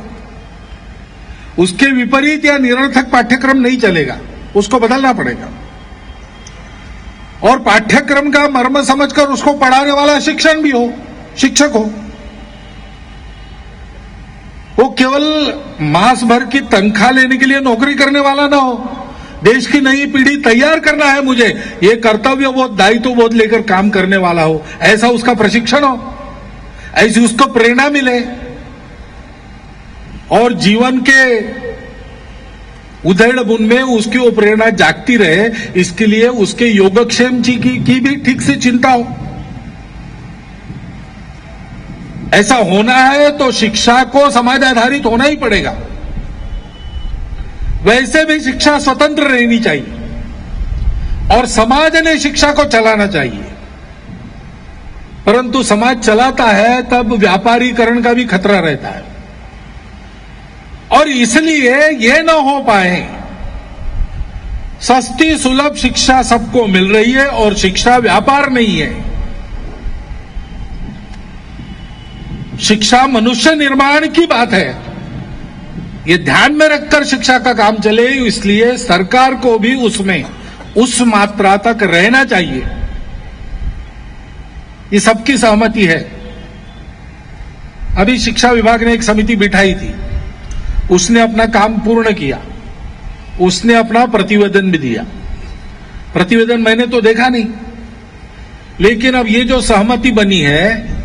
उसके विपरीत या निरर्थक पाठ्यक्रम नहीं चलेगा, उसको बदलना पड़ेगा। और पाठ्यक्रम का मर्म समझकर उसको पढ़ाने वाला शिक्षण भी हो, शिक्षक हो। वो केवल मास भर की तनख्वाह लेने के लिए नौकरी करने वाला ना हो। देश की नई पीढ़ी तैयार करना है मुझे, ये कर्तव्य बोध, दायित्व बोध लेकर काम करने वाला हो, ऐसा उसका प्रशिक्षण हो, ऐसी उसको प्रेरणा मिले। और जीवन के उधेड़ बुन में उसकी वो प्रेरणा जागती रहे, इसके लिए उसके योगक्षेम की भी ठीक से चिंता हो। ऐसा होना है तो शिक्षा को समाज आधारित होना ही पड़ेगा। वैसे भी शिक्षा स्वतंत्र रहनी चाहिए और समाज ने शिक्षा को चलाना चाहिए। परंतु समाज चलाता है तब व्यापारीकरण का भी खतरा रहता है, और इसलिए ये न हो पाए। सस्ती सुलभ शिक्षा सबको मिल रही है और शिक्षा व्यापार नहीं है। शिक्षा मनुष्य निर्माण की बात है, ये ध्यान में रखकर शिक्षा का काम चले, इसलिए सरकार को भी उसमें उस मात्रा तक रहना चाहिए। ये सबकी सहमति है। अभी शिक्षा विभाग ने एक समिति बिठाई थी, उसने अपना काम पूर्ण किया, उसने अपना प्रतिवेदन भी दिया। प्रतिवेदन मैंने तो देखा नहीं, लेकिन अब ये जो सहमति बनी है,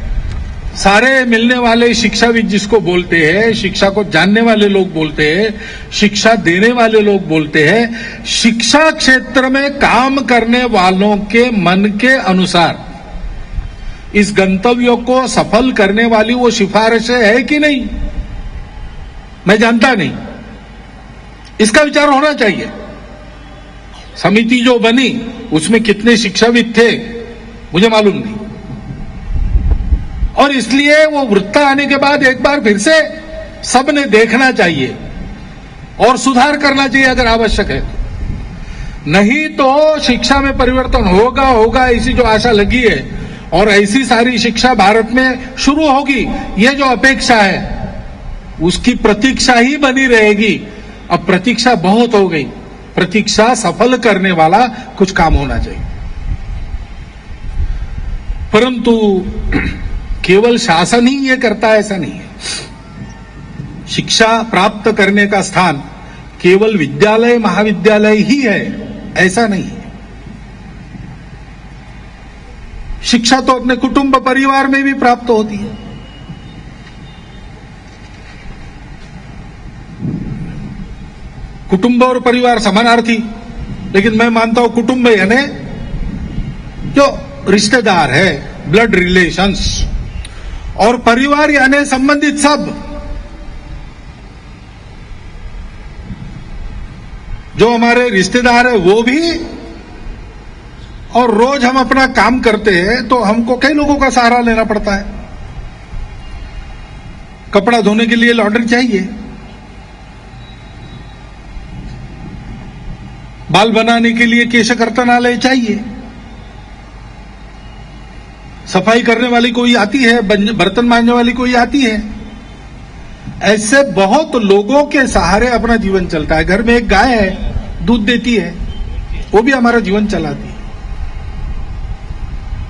सारे मिलने वाले शिक्षाविद जिसको बोलते हैं, शिक्षा को जानने वाले लोग बोलते हैं, शिक्षा देने वाले लोग बोलते हैं, शिक्षा क्षेत्र में काम करने वालों के मन के अनुसार इस गंतव्य को सफल करने वाली वो सिफारिशें है कि नहीं, मैं जानता नहीं। इसका विचार होना चाहिए। समिति जो बनी उसमें कितने शिक्षाविद थे मुझे मालूम नहीं, और इसलिए वो वृत्ता आने के बाद एक बार फिर से सबने देखना चाहिए और सुधार करना चाहिए अगर आवश्यक है। नहीं तो शिक्षा में परिवर्तन होगा ऐसी जो आशा लगी है, और ऐसी सारी शिक्षा भारत में शुरू होगी, ये जो अपेक्षा है उसकी प्रतीक्षा ही बनी रहेगी। अब प्रतीक्षा बहुत हो गई, प्रतीक्षा सफल करने वाला कुछ काम होना चाहिए। परंतु केवल शासन ही ये करता है ऐसा नहीं है। शिक्षा प्राप्त करने का स्थान केवल विद्यालय महाविद्यालय ही है ऐसा नहीं है। शिक्षा तो अपने कुटुंब परिवार में भी प्राप्त होती है। कुटुंब और परिवार समानार्थी, लेकिन मैं मानता हूं कुटुंब यानी जो रिश्तेदार है, ब्लड रिलेशंस, और परिवार यानी संबंधित सब, जो हमारे रिश्तेदार है वो भी। और रोज हम अपना काम करते हैं तो हमको कई लोगों का सहारा लेना पड़ता है। कपड़ा धोने के लिए लॉन्ड्री चाहिए, बाल बनाने के लिए केश कर्तनालय चाहिए, सफाई करने वाली कोई आती है, बर्तन मांजने वाली कोई आती है। ऐसे बहुत लोगों के सहारे अपना जीवन चलता है। घर में एक गाय है, दूध देती है, वो भी हमारा जीवन चलाती है।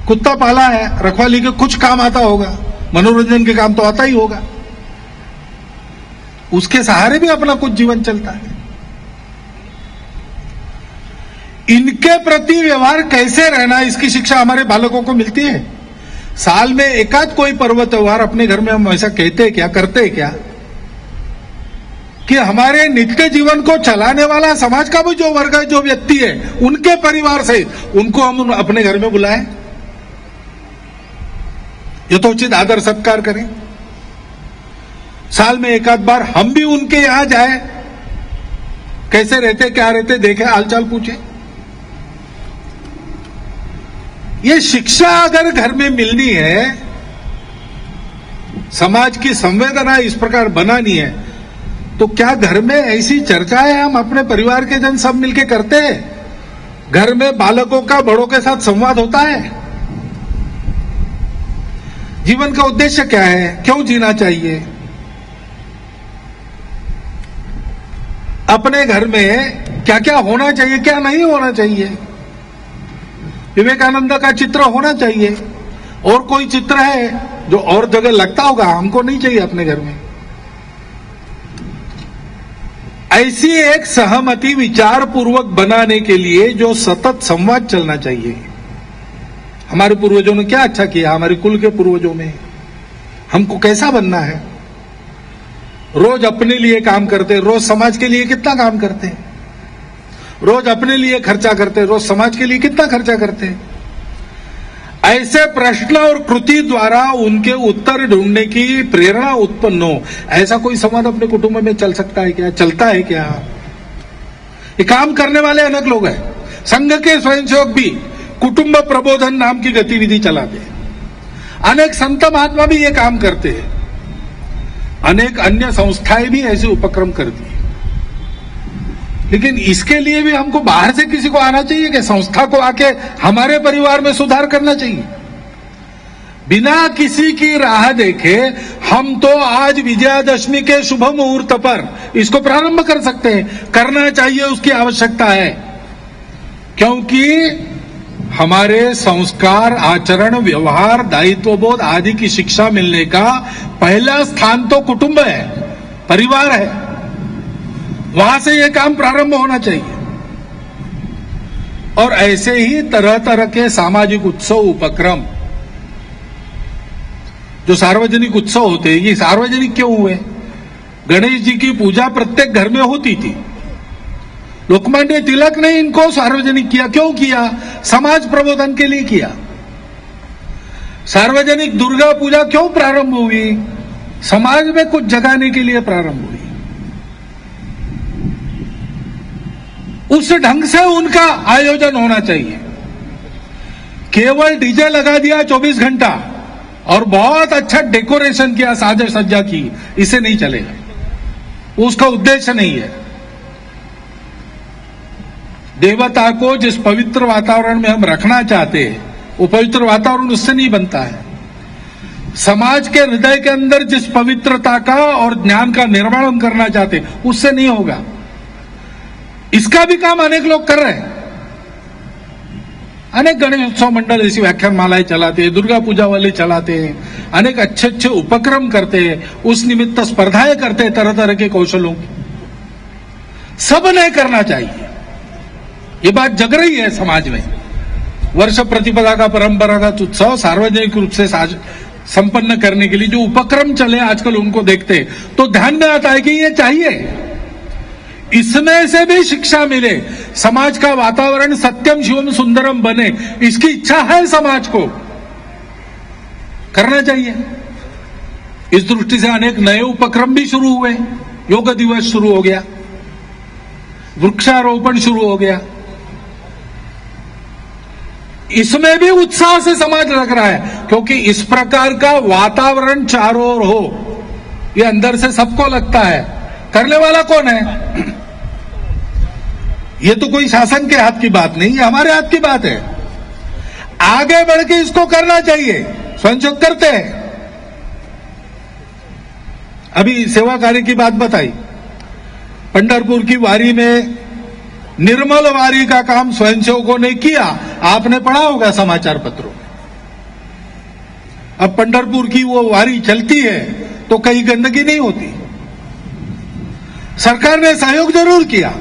कुत्ता पाला है, रखवाली के कुछ काम आता होगा, मनोरंजन के काम तो आता ही होगा, उसके सहारे भी अपना कुछ जीवन चलता है। इनके प्रति व्यवहार कैसे रहना, इसकी शिक्षा हमारे बालकों को मिलती है। साल में एकाध कोई पर्व त्योहार अपने घर में हम ऐसा कहते क्या, करते क्या कि हमारे नित्य जीवन को चलाने वाला समाज का भी जो वर्ग है, जो व्यक्ति है, उनके परिवार से उनको हम अपने घर में बुलाएं, यथोचित आदर सत्कार करें। साल में एक आध बार हम भी उनके यहां जाए, कैसे रहते, क्या रहते, देखें, हालचाल पूछे। ये शिक्षा अगर घर में मिलनी है, समाज की संवेदना इस प्रकार बनानी है, तो क्या घर में ऐसी चर्चाएं हम अपने परिवार के जन सब मिलके करते हैं? घर में बालकों का बड़ों के साथ संवाद होता है? जीवन का उद्देश्य क्या है, क्यों जीना चाहिए? अपने घर में क्या क्या होना चाहिए, क्या नहीं होना चाहिए? विवेकानंद का चित्र होना चाहिए, और कोई चित्र है जो और जगह लगता होगा, हमको नहीं चाहिए अपने घर में। ऐसी एक सहमति विचार पूर्वक बनाने के लिए जो सतत संवाद चलना चाहिए। हमारे पूर्वजों ने क्या अच्छा किया, हमारे कुल के पूर्वजों में हमको कैसा बनना है। रोज अपने लिए काम करते, रोज समाज के लिए कितना काम करते हैं, रोज अपने लिए खर्चा करते, रोज समाज के लिए कितना खर्चा करते हैं। ऐसे प्रश्न और कृति द्वारा उनके उत्तर ढूंढने की प्रेरणा उत्पन्न हो, ऐसा कोई संवाद अपने कुटुंब में चल सकता है क्या, चलता है क्या? ये काम करने वाले अनेक लोग हैं। संघ के स्वयंसेवक भी कुटुंब प्रबोधन नाम की गतिविधि चलाते हैं, अनेक संत महात्मा भी ये काम करते हैं, अनेक अन्य संस्थाएं भी ऐसे उपक्रम करती है। लेकिन इसके लिए भी हमको बाहर से किसी को आना चाहिए कि संस्था को आके हमारे परिवार में सुधार करना चाहिए? बिना किसी की राह देखे हम तो आज विजयादशमी के शुभ मुहूर्त पर इसको प्रारंभ कर सकते हैं। करना चाहिए, उसकी आवश्यकता है, क्योंकि हमारे संस्कार, आचरण, व्यवहार, दायित्वबोध आदि की शिक्षा मिलने का पहला स्थान तो कुटुंब है, परिवार है। वहां से यह काम प्रारंभ होना चाहिए। और ऐसे ही तरह तरह के सामाजिक उत्सव, उपक्रम, जो सार्वजनिक उत्सव होते हैं, ये सार्वजनिक क्यों हुए? गणेश जी की पूजा प्रत्येक घर में होती थी, लोकमान्य तिलक ने इनको सार्वजनिक किया। क्यों किया? समाज प्रबोधन के लिए किया। सार्वजनिक दुर्गा पूजा क्यों प्रारंभ हुई? समाज में कुछ जगाने के लिए प्रारंभ हुई। उस ढंग से उनका आयोजन होना चाहिए। केवल डीजे लगा दिया 24 घंटा और बहुत अच्छा डेकोरेशन किया, साज सज्जा की, इसे नहीं चलेगा। उसका उद्देश्य नहीं है। देवता को जिस पवित्र वातावरण में हम रखना चाहते हैं, वो पवित्र वातावरण उससे नहीं बनता है। समाज के हृदय के अंदर जिस पवित्रता का और ज्ञान का निर्माण हम करना चाहते हैं, उससे नहीं होगा। इसका भी काम अनेक लोग कर रहे हैं। अनेक गणेश उत्सव मंडल ऐसी व्याख्यान मालाएं चलाते हैं, दुर्गा पूजा वाले चलाते हैं, अनेक अच्छे अच्छे उपक्रम करते हैं, उस निमित्त स्पर्धाएं करते हैं तरह तरह के कौशलों की। सब नहीं करना चाहिए, ये बात जग रही है समाज में। वर्ष प्रतिपदा का परंपरागत उत्सव सार्वजनिक रूप से संपन्न करने के लिए जो उपक्रम चले आजकल, उनको देखते तो ध्यान में आता है कि ये चाहिए। इसमें से भी शिक्षा मिले, समाज का वातावरण सत्यम शिवम सुंदरम बने, इसकी इच्छा है समाज को, करना चाहिए। इस दृष्टि से अनेक नए उपक्रम भी शुरू हुए। योग दिवस शुरू हो गया, वृक्षारोपण शुरू हो गया। इसमें भी उत्साह से समाज लग रहा है, क्योंकि इस प्रकार का वातावरण चारों ओर हो, ये अंदर से सबको लगता है। करने वाला कौन है? ये तो कोई शासन के हाथ की बात नहीं, ये हमारे हाथ की बात है। आगे बढ़ के इसको करना चाहिए, स्वयंसेवक करते हैं। अभी सेवा कार्य की बात बताई, पंढरपुर की वारी में निर्मल वारी का काम स्वयंसेवकों ने किया, आपने पढ़ा होगा समाचार पत्रों में। अब पंढरपुर की वो वारी चलती है तो कहीं गंदगी नहीं होती। सरकार ने सहयोग जरूर किया,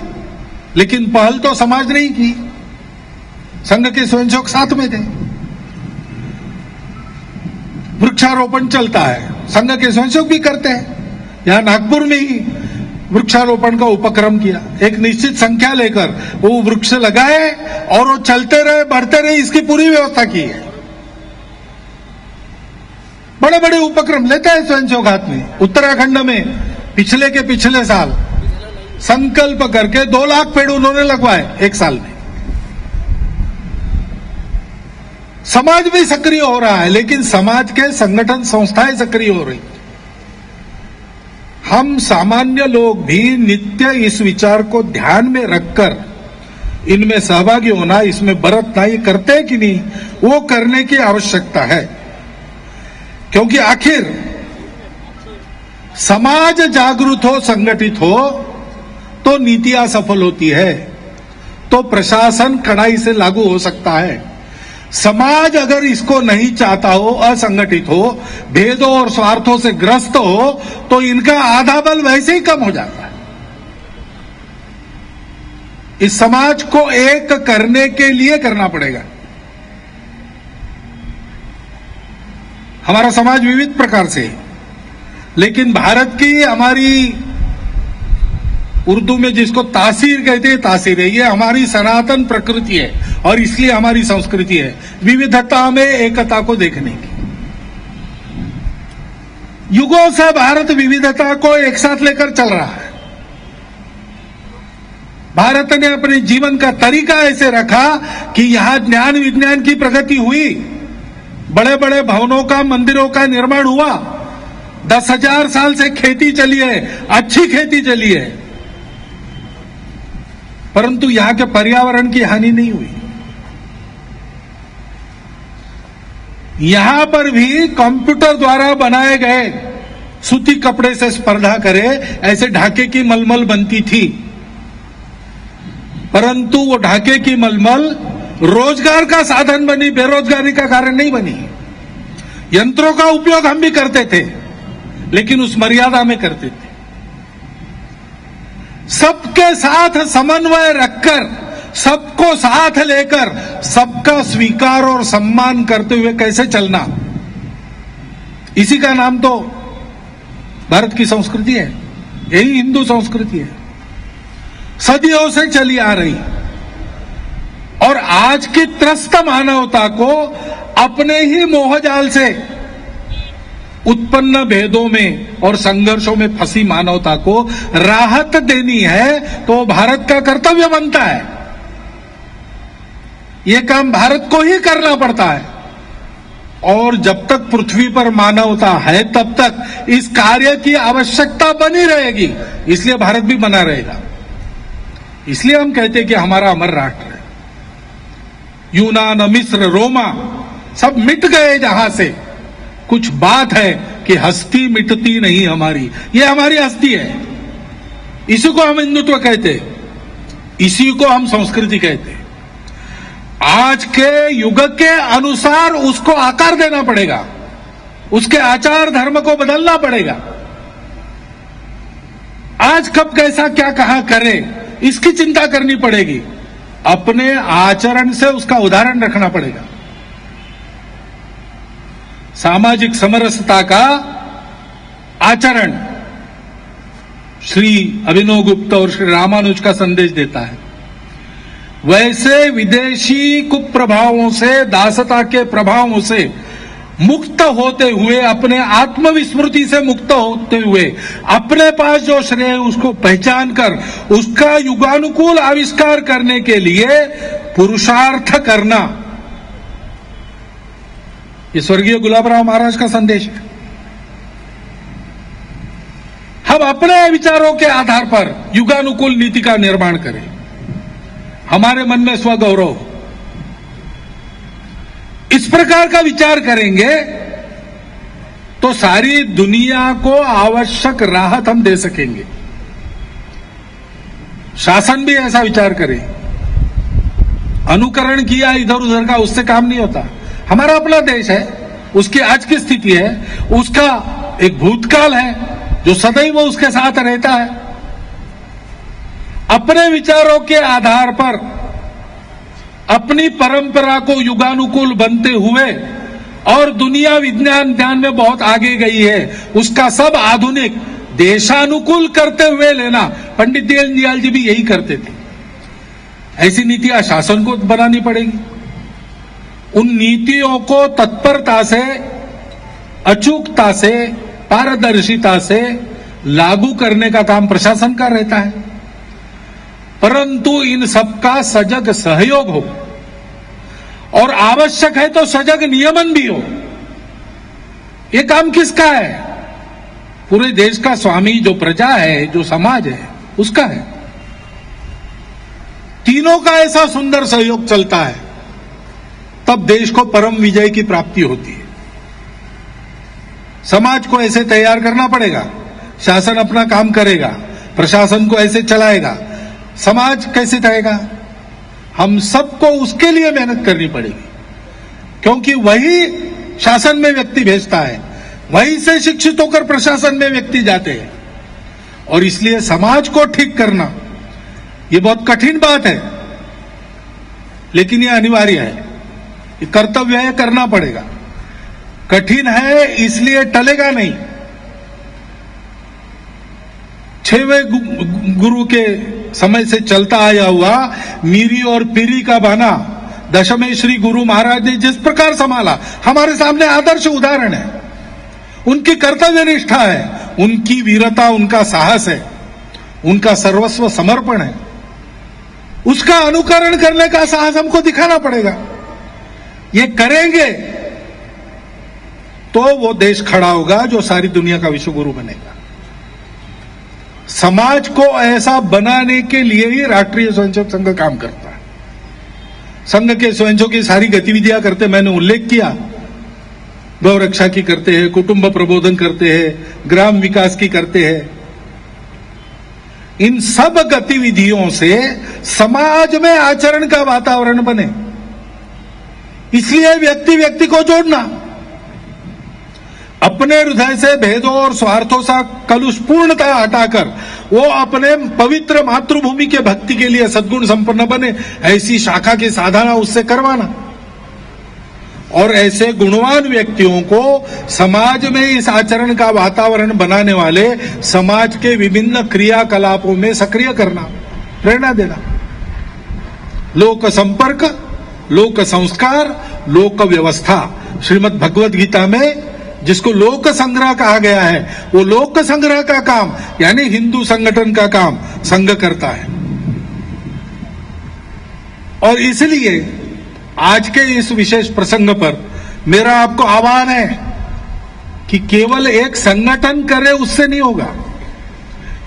लेकिन पहल तो समाज ने ही की, संघ के स्वयंसेवक साथ में थे। वृक्षारोपण चलता है, संघ के स्वयंसेवक भी करते हैं। यहां नागपुर में ही वृक्षारोपण का उपक्रम किया, एक निश्चित संख्या लेकर वो वृक्ष लगाए और वो चलते रहे, बढ़ते रहे, इसकी पूरी व्यवस्था की है। बड़े बड़े उपक्रम लेते हैं स्वयंसेवक हाथ में। उत्तराखंड में पिछले साल संकल्प करके 2 लाख पेड़ उन्होंने लगवाए एक साल में। समाज भी सक्रिय हो रहा है, लेकिन समाज के संगठन संस्थाएं सक्रिय हो रही। हम सामान्य लोग भी नित्य इस विचार को ध्यान में रखकर इनमें सहभागी होना, इसमें बरतना, ये करते हैं कि नहीं, वो करने की आवश्यकता है। क्योंकि आखिर समाज जागरूक हो, संगठित हो तो नीतियां सफल होती है, तो प्रशासन कड़ाई से लागू हो सकता है। समाज अगर इसको नहीं चाहता हो, असंगठित हो, भेदों और स्वार्थों से ग्रस्त हो, तो इनका आधा बल वैसे ही कम हो जाता है। इस समाज को एक करने के लिए करना पड़ेगा। हमारा समाज विविध प्रकार से है, लेकिन भारत की, हमारी उर्दू में जिसको तासीर कहते हैं, तासीर है, ये हमारी सनातन प्रकृति है और इसलिए हमारी संस्कृति है विविधता में एकता को देखने की। युगों से भारत विविधता को एक साथ लेकर चल रहा है। भारत ने अपने जीवन का तरीका ऐसे रखा कि यहां ज्ञान विज्ञान की प्रगति हुई, बड़े बड़े भवनों का, मंदिरों का निर्माण हुआ, 10,000 साल से खेती चली है, अच्छी खेती चली है, परंतु यहां के पर्यावरण की हानि नहीं हुई। यहां पर भी कंप्यूटर द्वारा बनाए गए सूती कपड़े से स्पर्धा करे ऐसे ढाके की मलमल बनती थी, परंतु वो ढाके की मलमल रोजगार का साधन बनी, बेरोजगारी का कारण नहीं बनी। यंत्रों का उपयोग हम भी करते थे, लेकिन उस मर्यादा में करते थे। सबके साथ समन्वय रखकर, सबको साथ लेकर, सबका स्वीकार और सम्मान करते हुए कैसे चलना, इसी का नाम तो भारत की संस्कृति है, यही हिंदू संस्कृति है, सदियों से चली आ रही। और आज की त्रस्त मानवता को अपने ही मोहजाल से उत्पन्न भेदों में और संघर्षों में फंसी मानवता को राहत देनी है, तो भारत का कर्तव्य बनता है। यह काम भारत को ही करना पड़ता है। और जब तक पृथ्वी पर मानवता है, तब तक इस कार्य की आवश्यकता बनी रहेगी, इसलिए भारत भी बना रहेगा। इसलिए हम कहते हैं कि हमारा अमर राष्ट्र है। यूनान, मिस्र, रोमा सब मिट गए जहां से, कुछ बात है कि हस्ती मिटती नहीं हमारी, ये हमारी हस्ती है। इसी को हम हिंदुत्व कहते हैं, इसी को हम संस्कृति कहते हैं। आज के युग के अनुसार उसको आकार देना पड़ेगा, उसके आचार धर्म को बदलना पड़ेगा। आज कब कैसा क्या कहां करे, इसकी चिंता करनी पड़ेगी। अपने आचरण से उसका उदाहरण रखना पड़ेगा। सामाजिक समरसता का आचरण श्री अभिनव गुप्ता और श्री रामानुज का संदेश देता है। वैसे विदेशी कुप्रभावों से, दासता के प्रभावों से मुक्त होते हुए, अपने आत्मविस्मृति से मुक्त होते हुए, अपने पास जो श्रेय है उसको पहचान कर उसका युगानुकूल आविष्कार करने के लिए पुरुषार्थ करना, ये स्वर्गीय गुलाबराव महाराज का संदेश है। हम अपने विचारों के आधार पर युगानुकूल नीति का निर्माण करें। हमारे मन में स्वगौरव, इस प्रकार का विचार करेंगे तो सारी दुनिया को आवश्यक राहत हम दे सकेंगे। शासन भी ऐसा विचार करे। अनुकरण किया इधर उधर का, उससे काम नहीं होता। हमारा अपना देश है, उसकी आज की स्थिति है, उसका एक भूतकाल है जो सदैव उसके साथ रहता है। अपने विचारों के आधार पर अपनी परंपरा को युगानुकूल बनते हुए, और दुनिया विज्ञान ज्ञान में बहुत आगे गई है, उसका सब आधुनिक देशानुकूल करते हुए लेना। पंडित दीनदयाल जी भी यही करते थे। ऐसी नीतियां शासन को बनानी पड़ेगी। उन नीतियों को तत्परता से, अचूकता से, पारदर्शिता से लागू करने का काम प्रशासन का रहता है, परंतु इन सबका सजग सहयोग हो, और आवश्यक है तो सजग नियमन भी हो। ये काम किसका है? पूरे देश का स्वामी जो प्रजा है, जो समाज है, उसका है। तीनों का ऐसा सुंदर सहयोग चलता है, तब देश को परम विजय की प्राप्ति होती है। समाज को ऐसे तैयार करना पड़ेगा, शासन अपना काम करेगा, प्रशासन को ऐसे चलाएगा, समाज कैसे रहेगा? हम सबको उसके लिए मेहनत करनी पड़ेगी, क्योंकि वही शासन में व्यक्ति भेजता है, वहीं से शिक्षित होकर प्रशासन में व्यक्ति जाते हैं। और इसलिए समाज को ठीक करना ये बहुत कठिन बात है, लेकिन ये अनिवार्य है, ये कर्तव्य है, करना पड़ेगा। कठिन है इसलिए टलेगा नहीं। 6वें गुरु के समय से चलता आया हुआ मीरी और पीरी का बाना दशमें श्री गुरु महाराज ने जिस प्रकार संभाला, हमारे सामने आदर्श उदाहरण है। उनकी कर्तव्य निष्ठा है, उनकी वीरता, उनका साहस है, उनका सर्वस्व समर्पण है। उसका अनुकरण करने का साहस हमको दिखाना पड़ेगा। ये करेंगे तो वो देश खड़ा होगा जो सारी दुनिया का विश्व गुरु बनेगा। समाज को ऐसा बनाने के लिए ही राष्ट्रीय स्वयंसेवक संघ काम करता है। संघ के स्वयंसेवक की सारी गतिविधियां करते, मैंने उल्लेख किया, गौ रक्षा की करते हैं, कुटुंब प्रबोधन करते हैं, ग्राम विकास की करते हैं। इन सब गतिविधियों से समाज में आचरण का वातावरण बने, इसलिए व्यक्ति व्यक्ति को जोड़ना, अपने हृदय से भेदों और स्वार्थों सा कलुष पूर्णतः हटाकर वो अपने पवित्र मातृभूमि के भक्ति के लिए सद्गुण संपन्न बने, ऐसी शाखा की साधना उससे करवाना। और ऐसे गुणवान व्यक्तियों को समाज में इस आचरण का वातावरण बनाने वाले समाज के विभिन्न क्रियाकलापों में सक्रिय करना, प्रेरणा देना। लोक संपर्क, लोक संस्कार, लोक व्यवस्था, श्रीमद् भगवद गीता में जिसको लोक संग्रह कहा गया है, वो लोक संग्रह का काम यानी हिंदू संगठन का काम संघ करता है। और इसलिए आज के इस विशेष प्रसंग पर मेरा आपको आह्वान है कि केवल एक संगठन करे उससे नहीं होगा।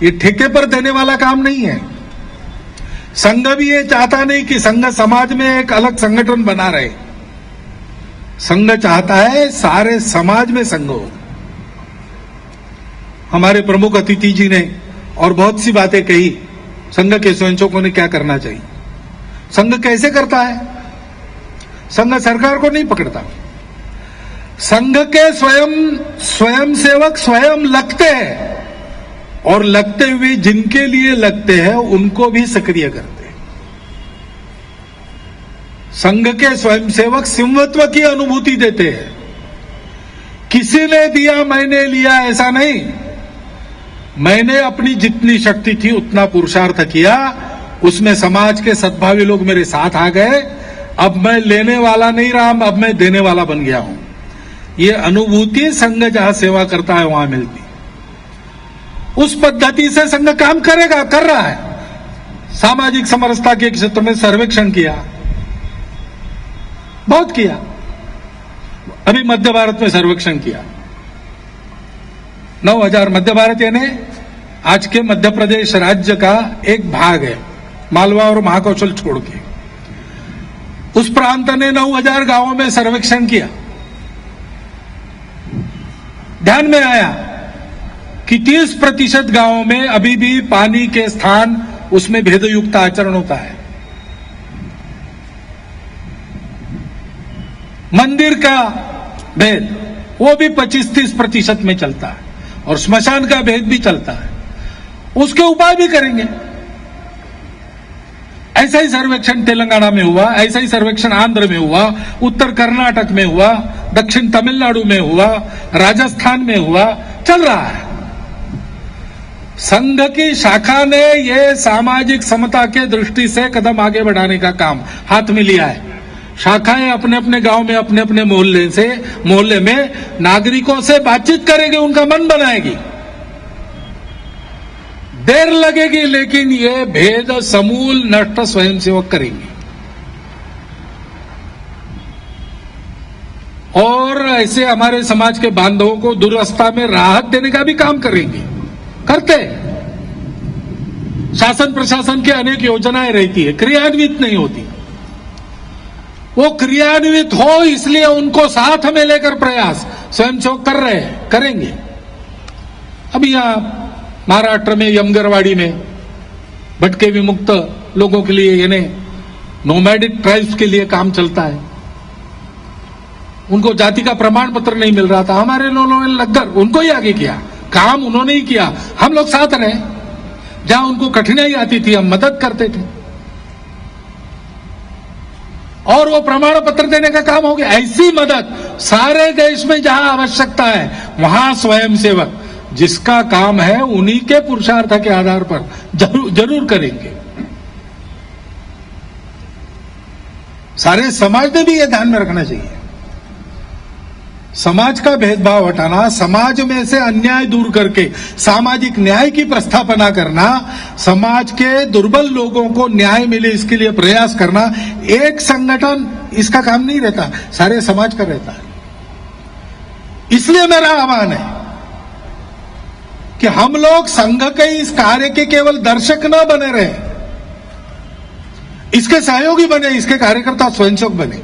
ये ठेके पर देने वाला काम नहीं है। संघ भी ये चाहता नहीं कि संघ समाज में एक अलग संगठन बना रहे। संघ चाहता है सारे समाज में संघ हो। हमारे प्रमुख अतिथि जी ने और बहुत सी बातें कही, संघ के स्वयंसेवकों ने क्या करना चाहिए। संघ कैसे करता है? संघ सरकार को नहीं पकड़ता। संघ के स्वयंसेवक स्वयं लगते हैं, और लगते हुए जिनके लिए लगते हैं उनको भी सक्रिय करते हैं। संघ के स्वयंसेवक सिंहत्व की अनुभूति देते हैं। किसी ने दिया मैंने लिया ऐसा नहीं, मैंने अपनी जितनी शक्ति थी उतना पुरुषार्थ किया, उसमें समाज के सद्भावी लोग मेरे साथ आ गए। अब मैं लेने वाला नहीं रहा, अब मैं देने वाला बन गया हूं। ये अनुभूति संघ जहां सेवा करता है वहां मिलती। उस पद्धति से संघ काम करेगा, कर रहा है। सामाजिक समरसता के क्षेत्र में सर्वेक्षण किया, बहुत किया। अभी मध्य भारत में सर्वेक्षण किया, 9000 मध्य भारत यानी आज के मध्य प्रदेश राज्य का एक भाग है, मालवा और महाकौशल छोड़ के। उस प्रांत ने 9000 गांवों में सर्वेक्षण किया। ध्यान में आया कि 30% गांवों में अभी भी पानी के स्थान उसमें भेदयुक्त आचरण होता है। मंदिर का भेद वो भी 25-30% में चलता है और स्मशान का भेद भी चलता है, उसके उपाय भी करेंगे। ऐसा ही सर्वेक्षण तेलंगाना में हुआ, ऐसा ही सर्वेक्षण आंध्र में हुआ, उत्तर कर्नाटक में हुआ, दक्षिण तमिलनाडु में हुआ, राजस्थान में हुआ, चल रहा है। संघ की शाखा ने ये सामाजिक समता के दृष्टि से कदम आगे बढ़ाने का काम हाथ में लिया है। शाखाएं अपने अपने गांव में, अपने अपने मोहल्ले में नागरिकों से बातचीत करेगी, उनका मन बनाएगी। देर लगेगी, लेकिन ये भेद समूल नष्ट स्वयंसेवक करेंगे और ऐसे हमारे समाज के बांधवों को दुरावस्था में राहत देने का भी काम करेंगे, करते। शासन प्रशासन की अनेक योजनाएं रहती है, क्रियान्वित नहीं होती। वो क्रियान्वित हो इसलिए उनको साथ में लेकर प्रयास स्वयंसेवक कर रहे हैं, करेंगे। अभी यहां महाराष्ट्र में यमगरवाड़ी में भटके विमुक्त लोगों के लिए यानी नोमैडिक ट्राइब्स के लिए काम चलता है। उनको जाति का प्रमाण पत्र नहीं मिल रहा था, हमारे लोगों ने लगकर उनको ही आगे किया, काम उन्होंने ही किया, हम लोग साथ रहे। जहां उनको कठिनाई आती थी हम मदद करते थे और वो प्रमाण पत्र देने का काम हो गया। ऐसी मदद सारे देश में जहां आवश्यकता है वहां स्वयंसेवक जिसका काम है उन्हीं के पुरुषार्थ के आधार पर जरूर करेंगे। सारे समाज ने भी यह ध्यान में रखना चाहिए। समाज का भेदभाव हटाना, समाज में से अन्याय दूर करके सामाजिक न्याय की प्रस्थापना करना, समाज के दुर्बल लोगों को न्याय मिले इसके लिए प्रयास करना, एक संगठन इसका काम नहीं रहता, सारे समाज का रहता है। इसलिए मेरा आह्वान है कि हम लोग संघ के इस कार्य के केवल दर्शक न बने रहे, इसके सहयोगी बने, इसके कार्यकर्ता स्वयंसेवक बने।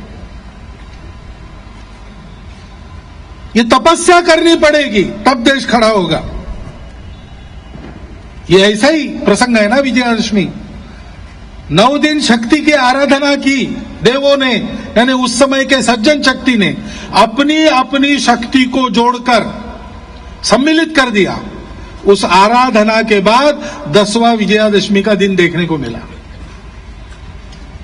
ये तपस्या करनी पड़ेगी, तब देश खड़ा होगा। ये ऐसा ही प्रसंग है ना विजयादशमी। 9 दिन शक्ति की आराधना की देवों ने, यानी उस समय के सज्जन शक्ति ने अपनी अपनी शक्ति को जोड़कर सम्मिलित कर दिया। उस आराधना के बाद 10वां विजयादशमी का दिन देखने को मिला।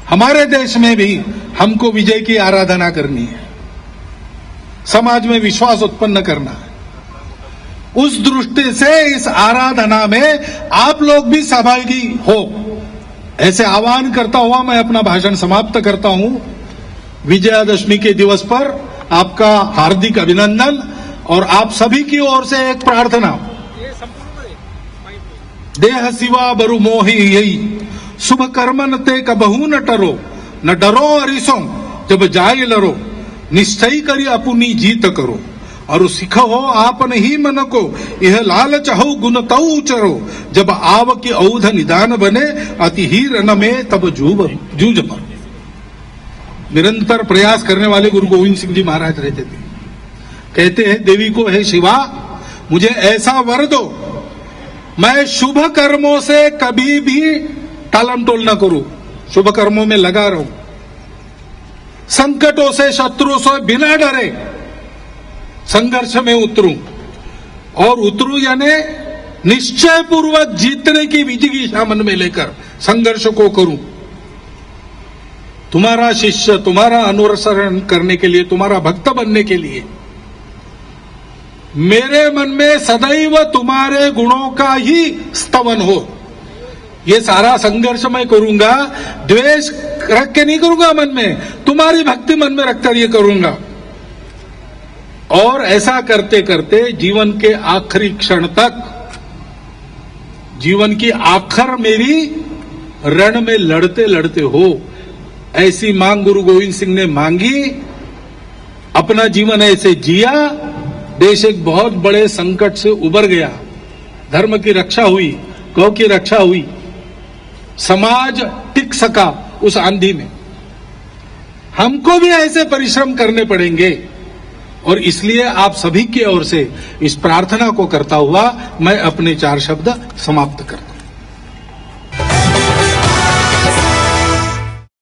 हमारे देश में भी हमको विजय की आराधना करनी है, समाज में विश्वास उत्पन्न करना है। उस दृष्टि से इस आराधना में आप लोग भी सहभागी हो, ऐसे आह्वान करता हुआ मैं अपना भाषण समाप्त करता हूं। विजयादशमी के दिवस पर आपका हार्दिक अभिनंदन और आप सभी की ओर से एक प्रार्थना। देह सिवा बरु मोहि यही शुभ कर्मन ते कबहू न टरो, न डरो अरिसो जब जाय लरो, निश्चय करी अपनी जीत करो, और सिख हो आपन ही मन को, यह लालच हो गुण तऊ चरो, जब आव की औध निदान बने, अति ही रण में तब जूझ पर। निरंतर प्रयास करने वाले गुरु गोविंद सिंह जी महाराज रहते थे। कहते हैं देवी को, हे शिवा मुझे ऐसा वर दो, मैं शुभ कर्मों से कभी भी टालम टोल न करूं, शुभ कर्मों में लगा रहूं, संकटों से शत्रुओं से बिना डरे संघर्ष में उतरूं, और उतरूं यानी निश्चय पूर्वक जीतने की विजिगीषा मन में लेकर संघर्ष को करूं। तुम्हारा शिष्य, तुम्हारा अनुसरण करने के लिए, तुम्हारा भक्त बनने के लिए मेरे मन में सदैव तुम्हारे गुणों का ही स्तवन हो। ये सारा संघर्ष मैं करूंगा, द्वेष रख के नहीं करूंगा मन में, तुम्हारी भक्ति मन में रखकर ये करूंगा। और ऐसा करते करते जीवन के आखिरी क्षण तक, जीवन की आखिर मेरी रण में लड़ते लड़ते हो, ऐसी मांग गुरु गोविंद सिंह ने मांगी। अपना जीवन ऐसे जिया, देश एक बहुत बड़े संकट से उबर गया, धर्म की रक्षा हुई, गौ की रक्षा हुई, समाज टिक सका उस आंधी में। हमको भी ऐसे परिश्रम करने पड़ेंगे, और इसलिए आप सभी की ओर से इस प्रार्थना को करता हुआ मैं अपने 4 शब्द समाप्त करता हूं।